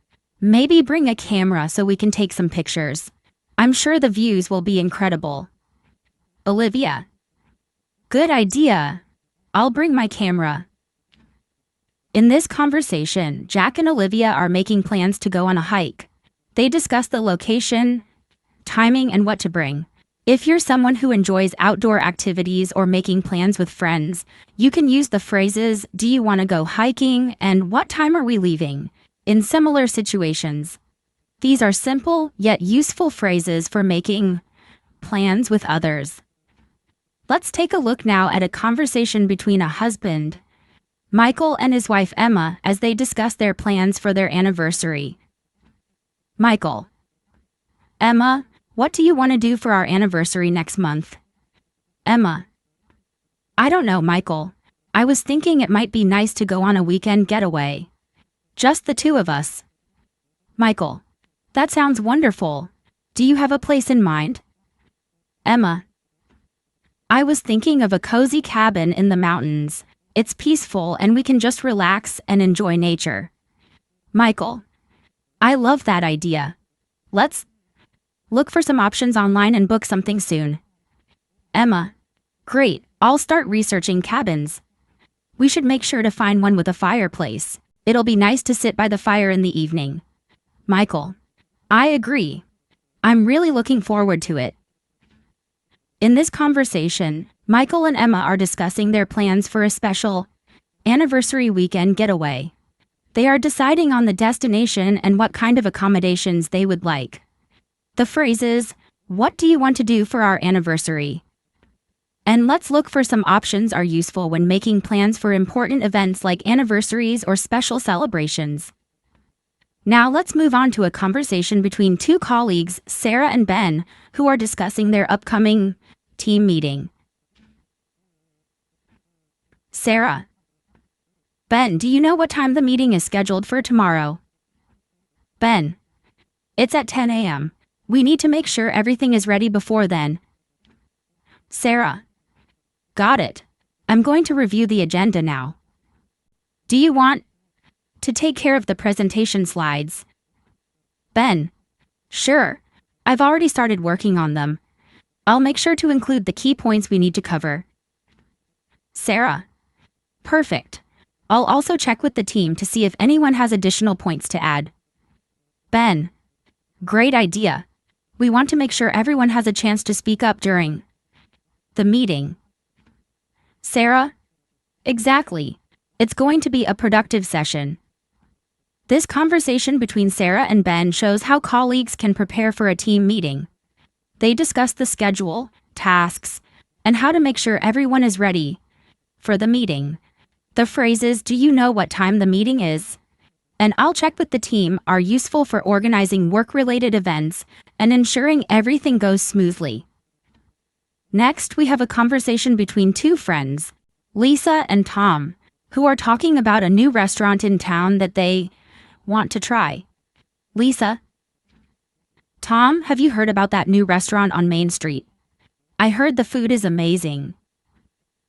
Maybe bring a camera so we can take some pictures. I'm sure the views will be incredible. Olivia: Good idea. I'll bring my camera. In this conversation, Jack and Olivia are making plans to go on a hike. They discuss the location, timing, and what to bring. If you're someone who enjoys outdoor activities or making plans with friends, you can use the phrases, do you want to go hiking, and what time are we leaving, in similar situations. These are simple yet useful phrases for making plans with others. Let's take a look now at a conversation between a husband, Michael, and his wife Emma as they discuss their plans for their anniversary. Michael: Emma, what do you want to do for our anniversary next month? Emma: I don't know, Michael. I was thinking it might be nice to go on a weekend getaway. Just the two of us. Michael: That sounds wonderful. Do you have a place in mind? Emma: I was thinking of a cozy cabin in the mountains. It's peaceful and we can just relax and enjoy nature. Michael: I love that idea. Let's look for some options online and book something soon. Emma: Great, I'll start researching cabins. We should make sure to find one with a fireplace. It'll be nice to sit by the fire in the evening. Michael: I agree. I'm really looking forward to it. In this conversation, Michael and Emma are discussing their plans for a special anniversary weekend getaway. They are deciding on the destination and what kind of accommodations they would like. The phrases, "What do you want to do for our anniversary?" and "Let's look for some options" are useful when making plans for important events like anniversaries or special celebrations. Now let's move on to a conversation between two colleagues, Sarah and Ben, who are discussing their upcoming team meeting. Sarah: Ben, do you know what time the meeting is scheduled for tomorrow? Ben: It's at 10 a.m. We need to make sure everything is ready before then. Sarah: Got it. I'm going to review the agenda now. Do you want to take care of the presentation slides? Ben: Sure. I've already started working on them. I'll make sure to include the key points we need to cover. Sarah: Perfect. I'll also check with the team to see if anyone has additional points to add. Ben: Great idea. We want to make sure everyone has a chance to speak up during the meeting. Sarah: Exactly. It's going to be a productive session. This conversation between Sarah and Ben shows how colleagues can prepare for a team meeting. They discuss the schedule, tasks, and how to make sure everyone is ready for the meeting. The phrases, "Do you know what time the meeting is?" and "I'll check with the team" are useful for organizing work-related events and ensuring everything goes smoothly. Next, we have a conversation between two friends, Lisa and Tom, who are talking about a new restaurant in town that they want to try. Lisa: Tom, have you heard about that new restaurant on Main Street? I heard the food is amazing.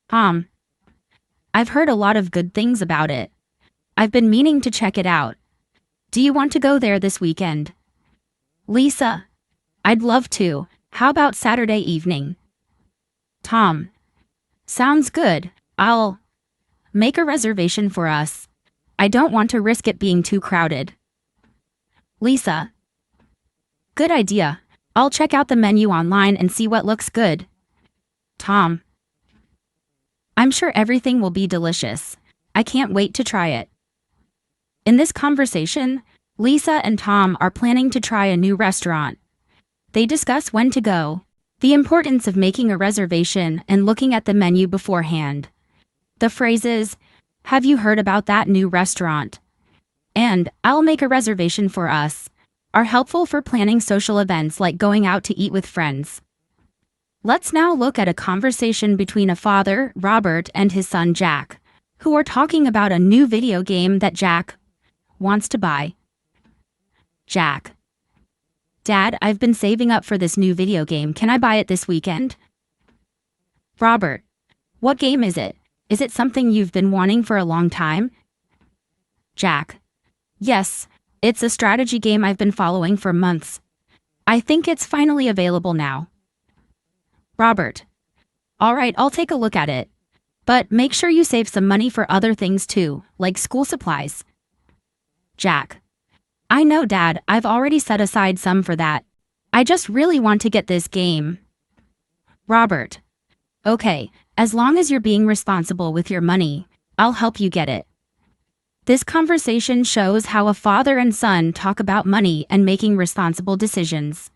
Tom: I've heard a lot of good things about it. I've been meaning to check it out. Do you want to go there this weekend? Lisa: I'd love to. How about Saturday evening? Tom: Sounds good. I'll make a reservation for us. I don't want to risk it being too crowded. Lisa: Good idea. I'll check out the menu online and see what looks good. Tom: I'm sure everything will be delicious. I can't wait to try it. In this conversation, Lisa and Tom are planning to try a new restaurant. They discuss when to go, the importance of making a reservation, and looking at the menu beforehand. The phrases, "Have you heard about that new restaurant?" and "I'll make a reservation for us" are helpful for planning social events like going out to eat with friends. Let's now look at a conversation between a father, Robert, and his son, Jack, who are talking about a new video game that Jack wants to buy. Jack: Dad, I've been saving up for this new video game. Can I buy it this weekend? Robert: What game is it? Is it something you've been wanting for a long time? Jack: Yes, it's a strategy game I've been following for months. I think it's finally available now. Robert: All right, I'll take a look at it. But make sure you save some money for other things too, like school supplies. Jack: I know, Dad. I've already set aside some for that. I just really want to get this game. Robert: Okay, as long as you're being responsible with your money, I'll help you get it. This conversation shows how a father and son talk about money and making responsible decisions.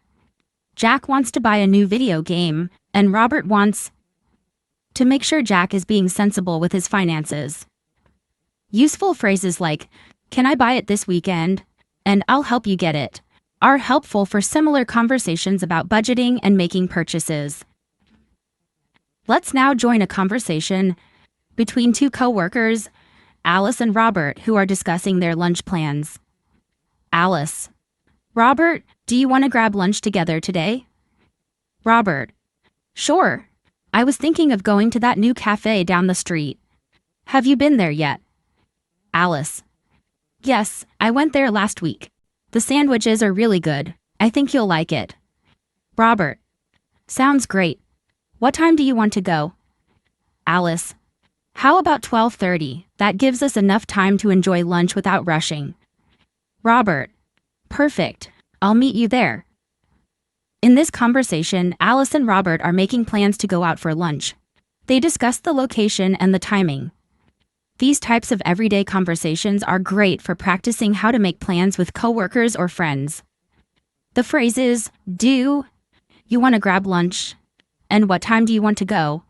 Jack wants to buy a new video game, and Robert wants to make sure Jack is being sensible with his finances. Useful phrases like, "Can I buy it this weekend?" and "I'll help you get it" are helpful for similar conversations about budgeting and making purchases. Let's now join a conversation between two co-workers, Alice and Robert, who are discussing their lunch plans. Alice: Robert, do you want to grab lunch together today? Robert: Sure. I was thinking of going to that new cafe down the street. Have you been there yet? Alice: Yes, I went there last week. The sandwiches are really good. I think you'll like it. Robert: Sounds great. What time do you want to go? Alice: How about 12:30? That gives us enough time to enjoy lunch without rushing. Robert: Perfect. I'll meet you there. In this conversation, Alice and Robert are making plans to go out for lunch. They discuss the location and the timing. These types of everyday conversations are great for practicing how to make plans with coworkers or friends. The phrases, do you want to grab lunch? And what time do you want to go?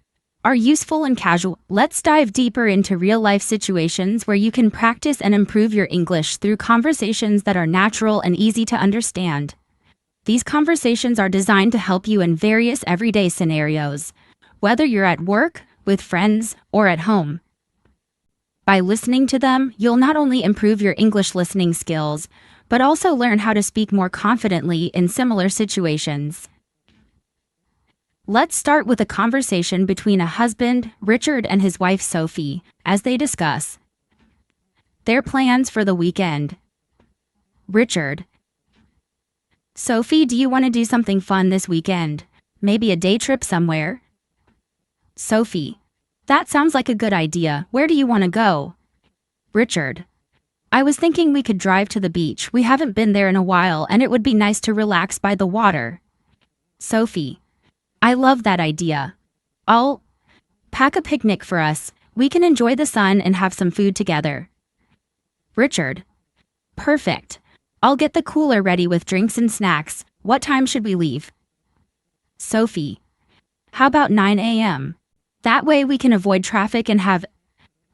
Are useful and casual. Let's dive deeper into real-life situations where you can practice and improve your English through conversations that are natural and easy to understand. These conversations are designed to help you in various everyday scenarios, whether you're at work, with friends, or at home. By listening to them, you'll not only improve your English listening skills, but also learn how to speak more confidently in similar situations. Let's start with a conversation between a husband, Richard, and his wife, Sophie, as they discuss their plans for the weekend. Richard: Sophie, do you want to do something fun this weekend? Maybe a day trip somewhere? Sophie: that sounds like a good idea. Where do you want to go? Richard: I was thinking we could drive to the beach. We haven't been there in a while and it would be nice to relax by the water. Sophie: I love that idea. I'll pack a picnic for us. We can enjoy the sun and have some food together. Richard: perfect. I'll get the cooler ready with drinks and snacks. What time should we leave? Sophie: how about 9 a.m.? That way we can avoid traffic and have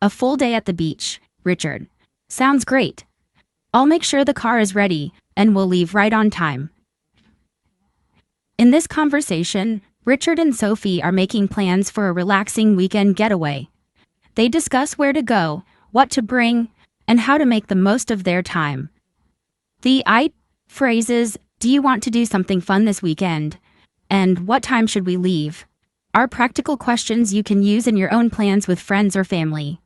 a full day at the beach. Richard: sounds great. I'll make sure the car is ready and we'll leave right on time. In this conversation, Richard and Sophie are making plans for a relaxing weekend getaway. They discuss where to go, what to bring, and how to make the most of their time. The phrases, do you want to do something fun this weekend? And what time should we leave? Are practical questions you can use in your own plans with friends or family.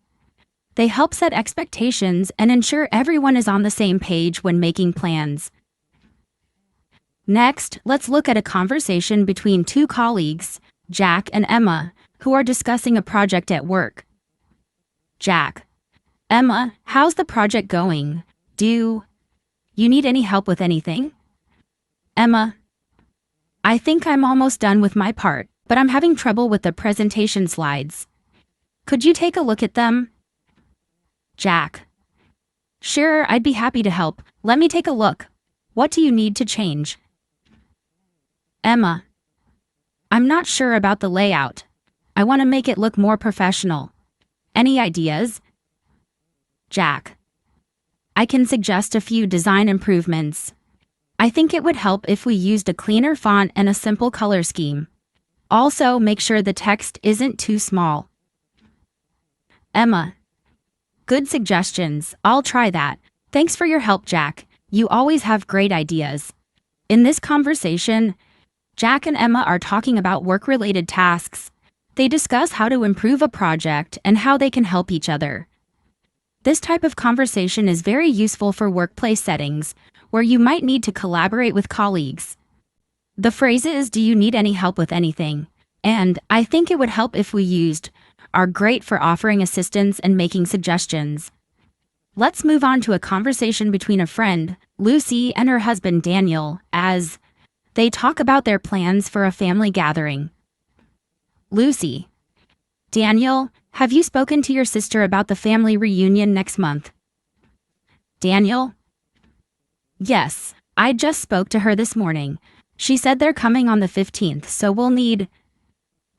They help set expectations and ensure everyone is on the same page when making plans. Next, let's look at a conversation between two colleagues, Jack and Emma, who are discussing a project at work. Jack: Emma, how's the project going? Do you need any help with anything? Emma: I think I'm almost done with my part, but I'm having trouble with the presentation slides. Could you take a look at them? Jack: sure, I'd be happy to help. Let me take a look. What do you need to change? Emma: I'm not sure about the layout. I want to make it look more professional. Any ideas? Jack: I can suggest a few design improvements. I think it would help if we used a cleaner font and a simple color scheme. Also, make sure the text isn't too small. Emma: good suggestions. I'll try that. Thanks for your help, Jack. You always have great ideas. In this conversation, Jack and Emma are talking about work-related tasks. They discuss how to improve a project and how they can help each other. This type of conversation is very useful for workplace settings, where you might need to collaborate with colleagues. The phrases, do you need any help with anything? And I think it would help if we used are great for offering assistance and making suggestions. Let's move on to a conversation between a friend, Lucy, and her husband, Daniel, as they talk about their plans for a family gathering. Lucy: Daniel, have you spoken to your sister about the family reunion next month? Daniel: yes, I just spoke to her this morning. She said they're coming on the 15th, so we'll need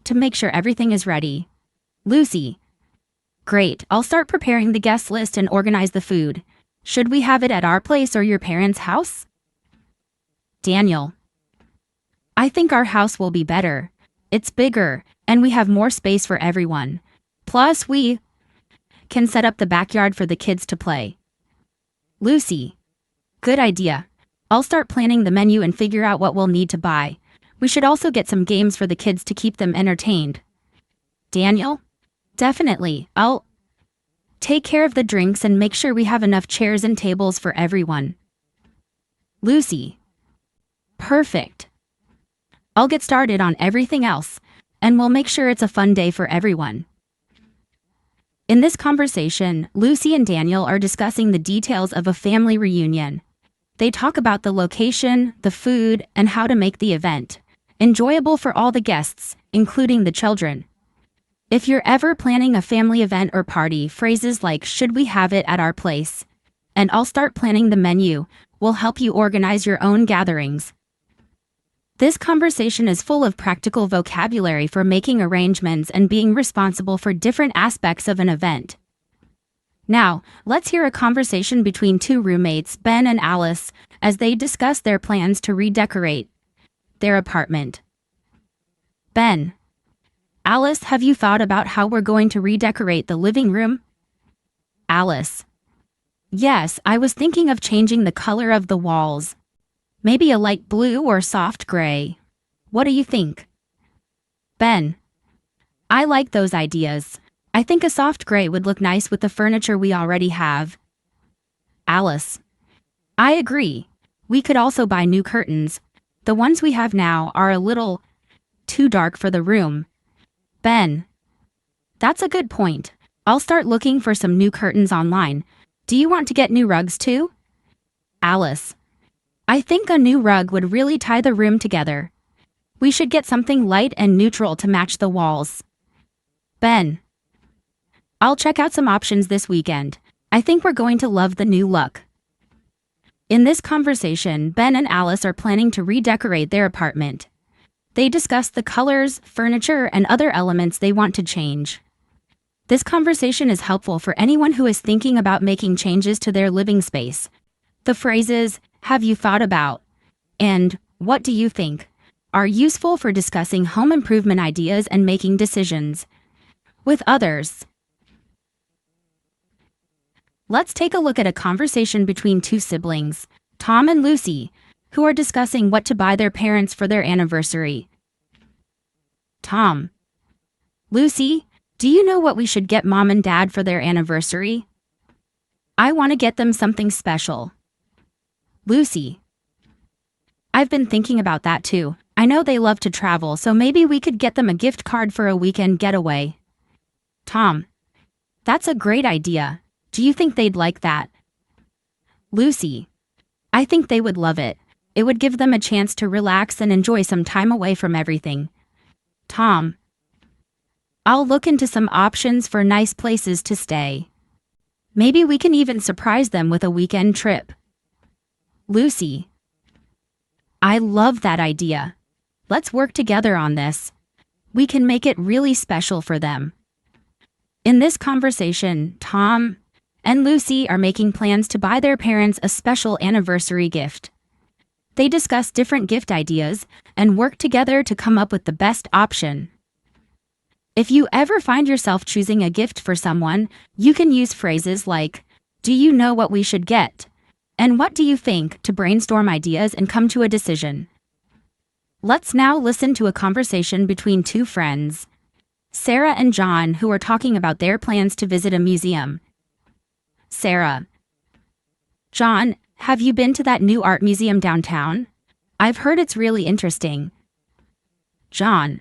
to make sure everything is ready. Lucy: great, I'll start preparing the guest list and organize the food. Should we have it at our place or your parents' house? Daniel: I think our house will be better. It's bigger, and we have more space for everyone. Plus, we can set up the backyard for the kids to play. Lucy: good idea. I'll start planning the menu and figure out what we'll need to buy. We should also get some games for the kids to keep them entertained. Daniel: definitely. I'll take care of the drinks and make sure we have enough chairs and tables for everyone. Lucy: perfect. I'll get started on everything else, and we'll make sure it's a fun day for everyone. In this conversation, Lucy and Daniel are discussing the details of a family reunion. They talk about the location, the food, and how to make the event enjoyable for all the guests, including the children. If you're ever planning a family event or party, phrases like "should we have it at our place?" and "I'll start planning the menu" will help you organize your own gatherings. This conversation is full of practical vocabulary for making arrangements and being responsible for different aspects of an event. Now, let's hear a conversation between two roommates, Ben and Alice, as they discuss their plans to redecorate their apartment. Ben: Alice, have you thought about how we're going to redecorate the living room? Alice: Yes, I was thinking of changing the color of the walls. Maybe a light blue or soft gray. What do you think? Ben: I like those ideas. I think a soft gray would look nice with the furniture we already have. Alice: I agree. We could also buy new curtains. The ones we have now are a little too dark for the room. Ben: That's a good point. I'll start looking for some new curtains online. Do you want to get new rugs too? Alice: I think a new rug would really tie the room together. We should get something light and neutral to match the walls. Ben: I'll check out some options this weekend. I think we're going to love the new look. In this conversation, Ben and Alice are planning to redecorate their apartment. They discuss the colors, furniture, and other elements they want to change. This conversation is helpful for anyone who is thinking about making changes to their living space. The phrases, "have you thought about?" and "what do you think?" are useful for discussing home improvement ideas and making decisions with others. Let's take a look at a conversation between two siblings, Tom and Lucy, who are discussing what to buy their parents for their anniversary. Tom: Lucy, do you know what we should get Mom and Dad for their anniversary? I want to get them something special. Lucy: I've been thinking about that too. I know they love to travel, so maybe we could get them a gift card for a weekend getaway. Tom: That's a great idea. Do you think they'd like that? Lucy: I think they would love it. It would give them a chance to relax and enjoy some time away from everything. Tom: I'll look into some options for nice places to stay. Maybe we can even surprise them with a weekend trip. Lucy: I love that idea. Let's work together on this. We can make it really special for them. In this conversation, Tom and Lucy are making plans to buy their parents a special anniversary gift. They discuss different gift ideas and work together to come up with the best option. If you ever find yourself choosing a gift for someone, you can use phrases like, "Do you know what we should get?" and "What do you think?" to brainstorm ideas and come to a decision. Let's now listen to a conversation between two friends, Sarah and John, who are talking about their plans to visit a museum. Sarah: John, have you been to that new art museum downtown? I've heard it's really interesting. John: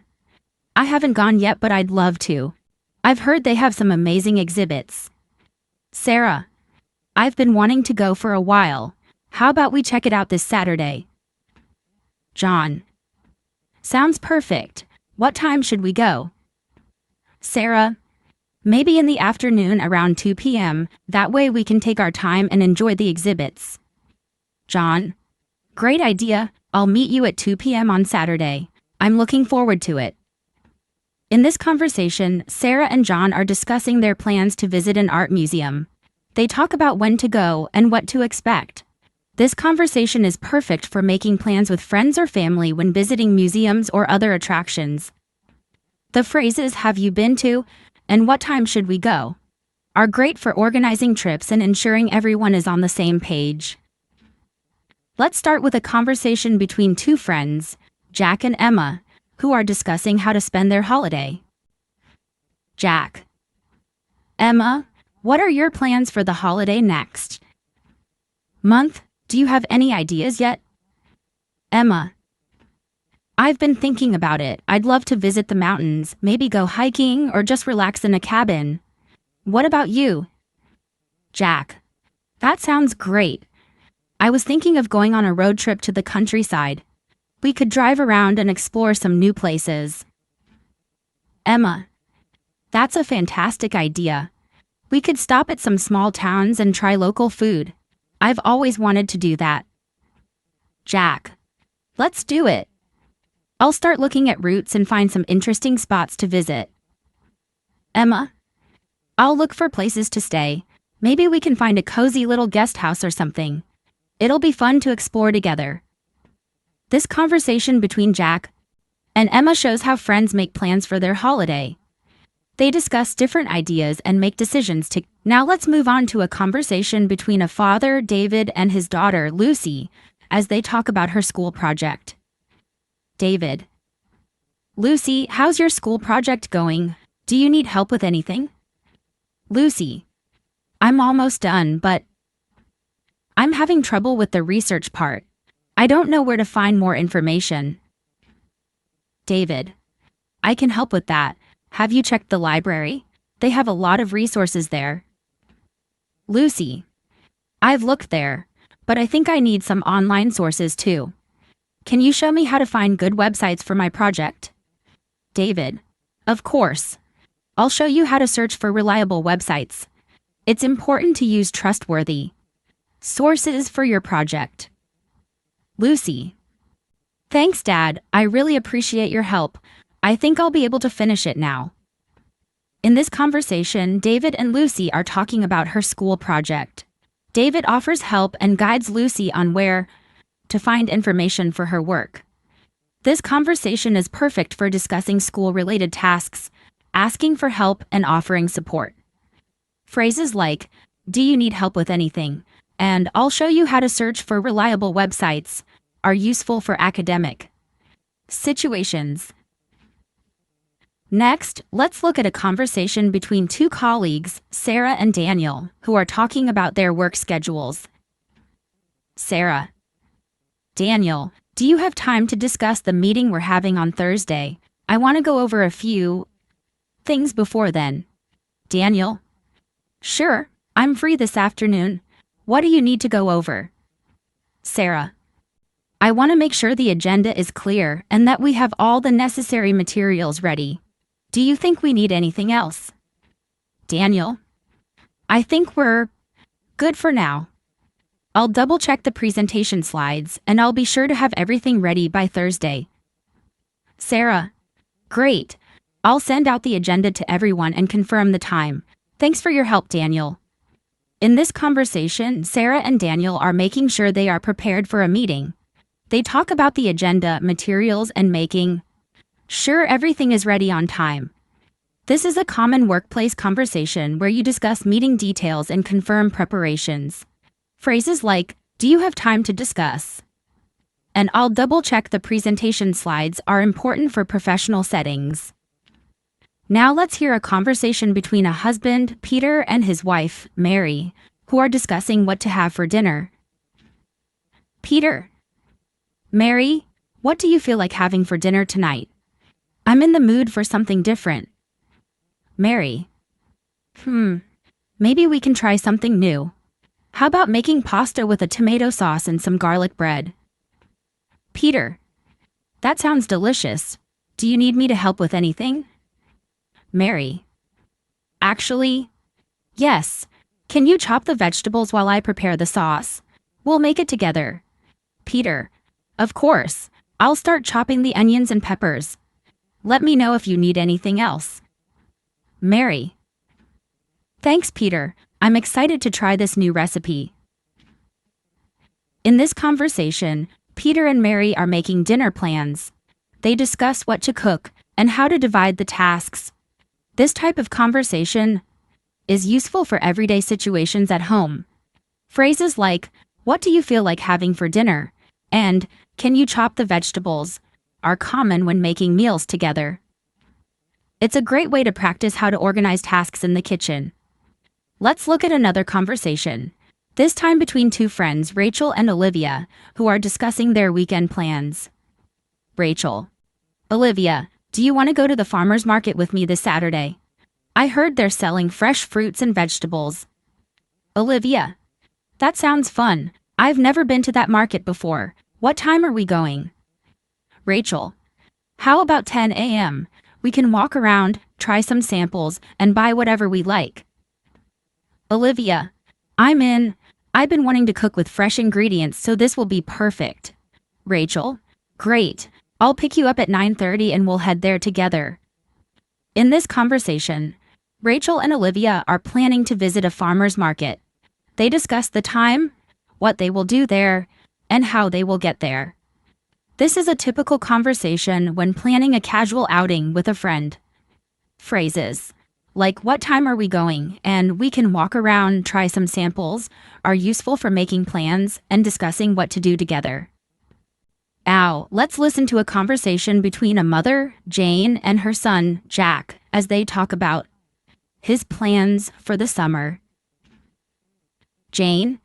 I haven't gone yet, but I'd love to. I've heard they have some amazing exhibits. Sarah: I've been wanting to go for a while. How about we check it out this Saturday? John: Sounds perfect. What time should we go? Sarah: Maybe in the afternoon around 2 p.m. That way we can take our time and enjoy the exhibits. John: Great idea. I'll meet you at 2 p.m. on Saturday. I'm looking forward to it. In this conversation, Sarah and John are discussing their plans to visit an art museum. They talk about when to go and what to expect. This conversation is perfect for making plans with friends or family when visiting museums or other attractions. The phrases "have you been to?" and "what time should we go?" are great for organizing trips and ensuring everyone is on the same page. Let's start with a conversation between two friends, Jack and Emma, who are discussing how to spend their holiday. Jack: Emma, what are your plans for the holiday next month? Do you have any ideas yet? Emma: I've been thinking about it. I'd love to visit the mountains, maybe go hiking or just relax in a cabin. What about you? Jack: That sounds great. I was thinking of going on a road trip to the countryside. We could drive around and explore some new places. Emma: That's a fantastic idea. We could stop at some small towns and try local food. I've always wanted to do that. Jack: Let's do it. I'll start looking at routes and find some interesting spots to visit. Emma: I'll look for places to stay. Maybe we can find a cozy little guest house or something. It'll be fun to explore together. This conversation between Jack and Emma shows how friends make plans for their holiday. They discuss different ideas and make decisions to. Now let's move on to a conversation between a father, David, and his daughter, Lucy, as they talk about her school project. David: Lucy, how's your school project going? Do you need help with anything? Lucy: I'm almost done, but I'm having trouble with the research part. I don't know where to find more information. David: I can help with that. Have you checked the library? They have a lot of resources there. Lucy: I've looked there, but I think I need some online sources too. Can you show me how to find good websites for my project? David: Of course. I'll show you how to search for reliable websites. It's important to use trustworthy sources for your project. Lucy: Thanks, Dad. I really appreciate your help. I think I'll be able to finish it now. In this conversation, David and Lucy are talking about her school project. David offers help and guides Lucy on where to find information for her work. This conversation is perfect for discussing school-related tasks, asking for help, and offering support. Phrases like, "Do you need help with anything?" and "I'll show you how to search for reliable websites" are useful for academic situations. Next, let's look at a conversation between two colleagues, Sarah and Daniel, who are talking about their work schedules. Sarah: Daniel, do you have time to discuss the meeting we're having on Thursday? I want to go over a few things before then. Daniel: Sure, I'm free this afternoon. What do you need to go over? Sarah: I want to make sure the agenda is clear and that we have all the necessary materials ready. Do you think we need anything else? Daniel: I think we're good for now. I'll double-check the presentation slides and I'll be sure to have everything ready by Thursday. Sarah: Great. I'll send out the agenda to everyone and confirm the time. Thanks for your help, Daniel. In this conversation, Sarah and Daniel are making sure they are prepared for a meeting. They talk about the agenda, materials, and making sure everything is ready on time. This is a common workplace conversation where you discuss meeting details and confirm preparations. Phrases like, "Do you have time to discuss?" and "I'll double-check the presentation slides" are important for professional settings. Now let's hear a conversation between a husband, Peter, and his wife, Mary, who are discussing what to have for dinner. Peter: Mary, what do you feel like having for dinner tonight? I'm in the mood for something different. Mary: Maybe we can try something new. How about making pasta with a tomato sauce and some garlic bread? Peter: That sounds delicious. Do you need me to help with anything? Mary: Actually, yes. Can you chop the vegetables while I prepare the sauce? We'll make it together. Peter: Of course. I'll start chopping the onions and peppers. Let me know if you need anything else. Mary: Thanks, Peter. I'm excited to try this new recipe. In this conversation, Peter and Mary are making dinner plans. They discuss what to cook and how to divide the tasks. This type of conversation is useful for everyday situations at home. Phrases like, "What do you feel like having for dinner?" and "Can you chop the vegetables?" are common when making meals together. It's a great way to practice how to organize tasks in the kitchen. Let's look at another conversation, this time between two friends, Rachel and Olivia, who are discussing their weekend plans. Rachel: Olivia, do you want to go to the farmer's market with me this Saturday? I heard they're selling fresh fruits and vegetables. Olivia: That sounds fun. I've never been to that market before. What time are we going? Rachel, how about 10 a.m.? We can walk around, try some samples, and buy whatever we like. Olivia, I'm in. I've been wanting to cook with fresh ingredients, so this will be perfect. Rachel, great. I'll pick you up at 9:30 and we'll head there together. In this conversation, Rachel and Olivia are planning to visit a farmer's market. They discuss the time, what they will do there, and how they will get there. This is a typical conversation when planning a casual outing with a friend. Phrases like "what time are we going" and "we can walk around, try some samples" are useful for making plans and discussing what to do together. Now, let's listen to a conversation between a mother, Jane, and her son, Jack, as they talk about his plans for the summer. Jane,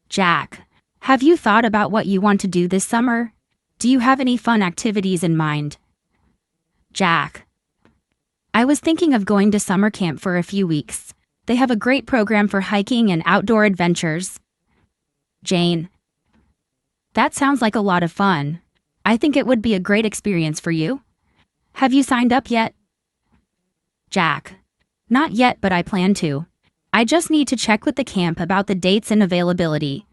Jack, have you thought about what you want to do this summer? Do you have any fun activities in mind? Jack, I was thinking of going to summer camp for a few weeks. They have a great program for hiking and outdoor adventures. Jane, that sounds like a lot of fun. I think it would be a great experience for you. Have you signed up yet? Jack, not yet, but I plan to. I just need to check with the camp about the dates and availability.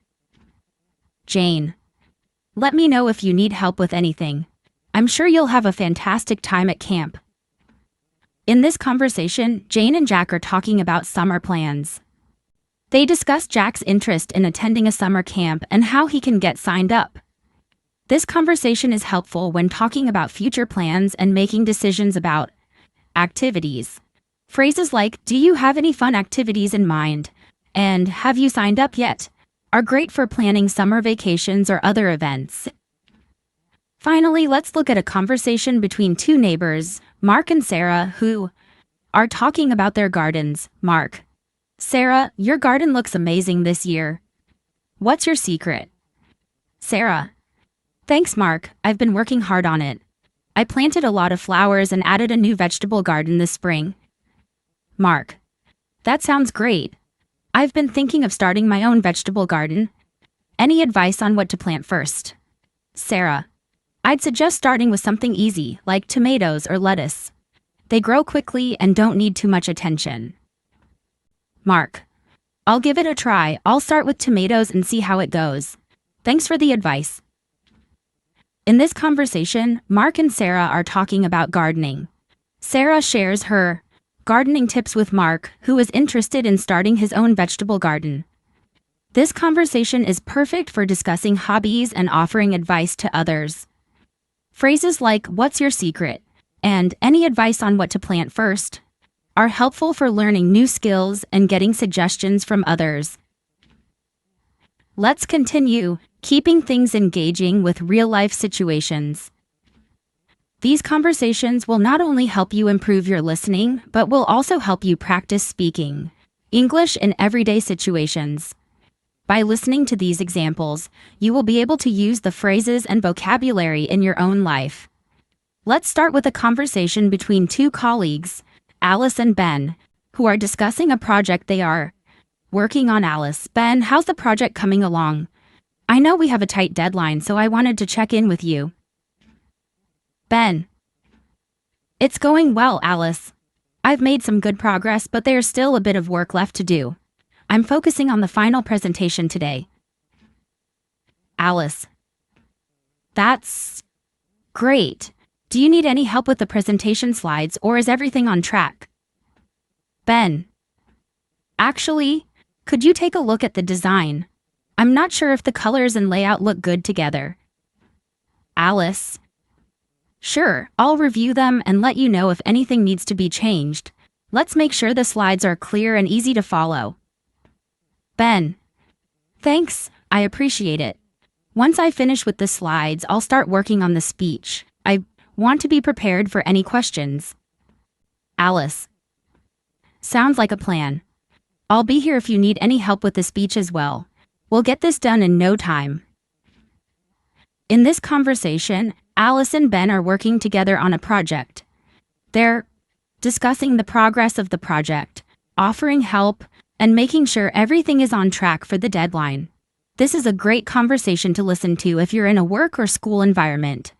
Jane, let me know if you need help with anything. I'm sure you'll have a fantastic time at camp. In this conversation, Jane and Jack are talking about summer plans. They discuss Jack's interest in attending a summer camp and how he can get signed up. This conversation is helpful when talking about future plans and making decisions about activities. Phrases like, "Do you have any fun activities in mind?" and "Have you signed up yet?" are great for planning summer vacations or other events. Finally, let's look at a conversation between two neighbors, Mark and Sarah, who are talking about their gardens. Mark, Sarah, your garden looks amazing this year. What's your secret? Sarah, thanks, Mark. I've been working hard on it. I planted a lot of flowers and added a new vegetable garden this spring. Mark, that sounds great. I've been thinking of starting my own vegetable garden. Any advice on what to plant first? Sarah, I'd suggest starting with something easy, like tomatoes or lettuce. They grow quickly and don't need too much attention. Mark, I'll give it a try. I'll start with tomatoes and see how it goes. Thanks for the advice. In this conversation, Mark and Sarah are talking about gardening. Sarah shares her gardening tips with Mark, who is interested in starting his own vegetable garden. This conversation is perfect for discussing hobbies and offering advice to others. Phrases like "What's your secret?" and "Any advice on what to plant first?" are helpful for learning new skills and getting suggestions from others. Let's continue keeping things engaging with real-life situations. These conversations will not only help you improve your listening, but will also help you practice speaking English in everyday situations. By listening to these examples, you will be able to use the phrases and vocabulary in your own life. Let's start with a conversation between two colleagues, Alice and Ben, who are discussing a project they are working on. Alice, Ben, how's the project coming along? I know we have a tight deadline, so I wanted to check in with you. Ben, it's going well, Alice. I've made some good progress, but there's still a bit of work left to do. I'm focusing on the final presentation today. Alice, that's great. Do you need any help with the presentation slides, or is everything on track? Ben, actually, could you take a look at the design? I'm not sure if the colors and layout look good together. Alice, sure, I'll review them and let you know if anything needs to be changed. Let's make sure the slides are clear and easy to follow. Ben, thanks, I appreciate it. Once I finish with the slides, I'll start working on the speech. I want to be prepared for any questions. Alice, sounds like a plan. I'll be here if you need any help with the speech as well. We'll get this done in no time. In this conversation, Alice and Ben are working together on a project. They're discussing the progress of the project, offering help, and making sure everything is on track for the deadline. This is a great conversation to listen to if you're in a work or school environment.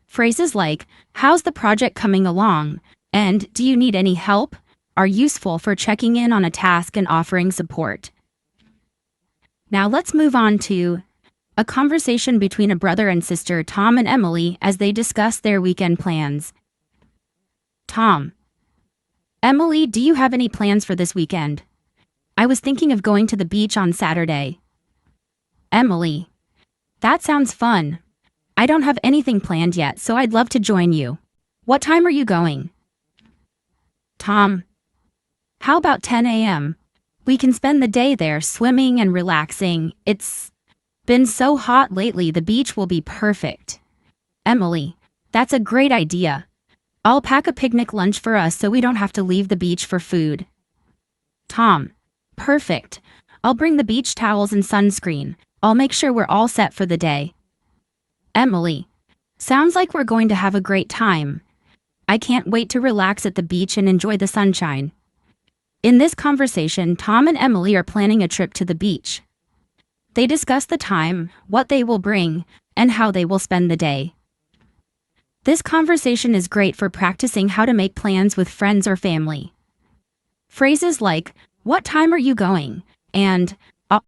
Phrases like, "How's the project coming along?" and "Do you need any help?" are useful for checking in on a task and offering support. Now let's move on to a conversation between a brother and sister, Tom and Emily, as they discuss their weekend plans. Tom: Emily, do you have any plans for this weekend? I was thinking of going to the beach on Saturday. Emily: That sounds fun. I don't have anything planned yet, so I'd love to join you. What time are you going? Tom: How about 10 a.m.? We can spend the day there swimming and relaxing. It's been so hot lately, the beach will be perfect. Emily: That's a great idea. I'll pack a picnic lunch for us so we don't have to leave the beach for food. Tom: Perfect. I'll bring the beach towels and sunscreen. I'll make sure we're all set for the day. Emily: Sounds like we're going to have a great time. I can't wait to relax at the beach and enjoy the sunshine. In this conversation, Tom and Emily are planning a trip to the beach. They discuss the time, what they will bring, and how they will spend the day. This conversation is great for practicing how to make plans with friends or family. Phrases like, "What time are you going?" and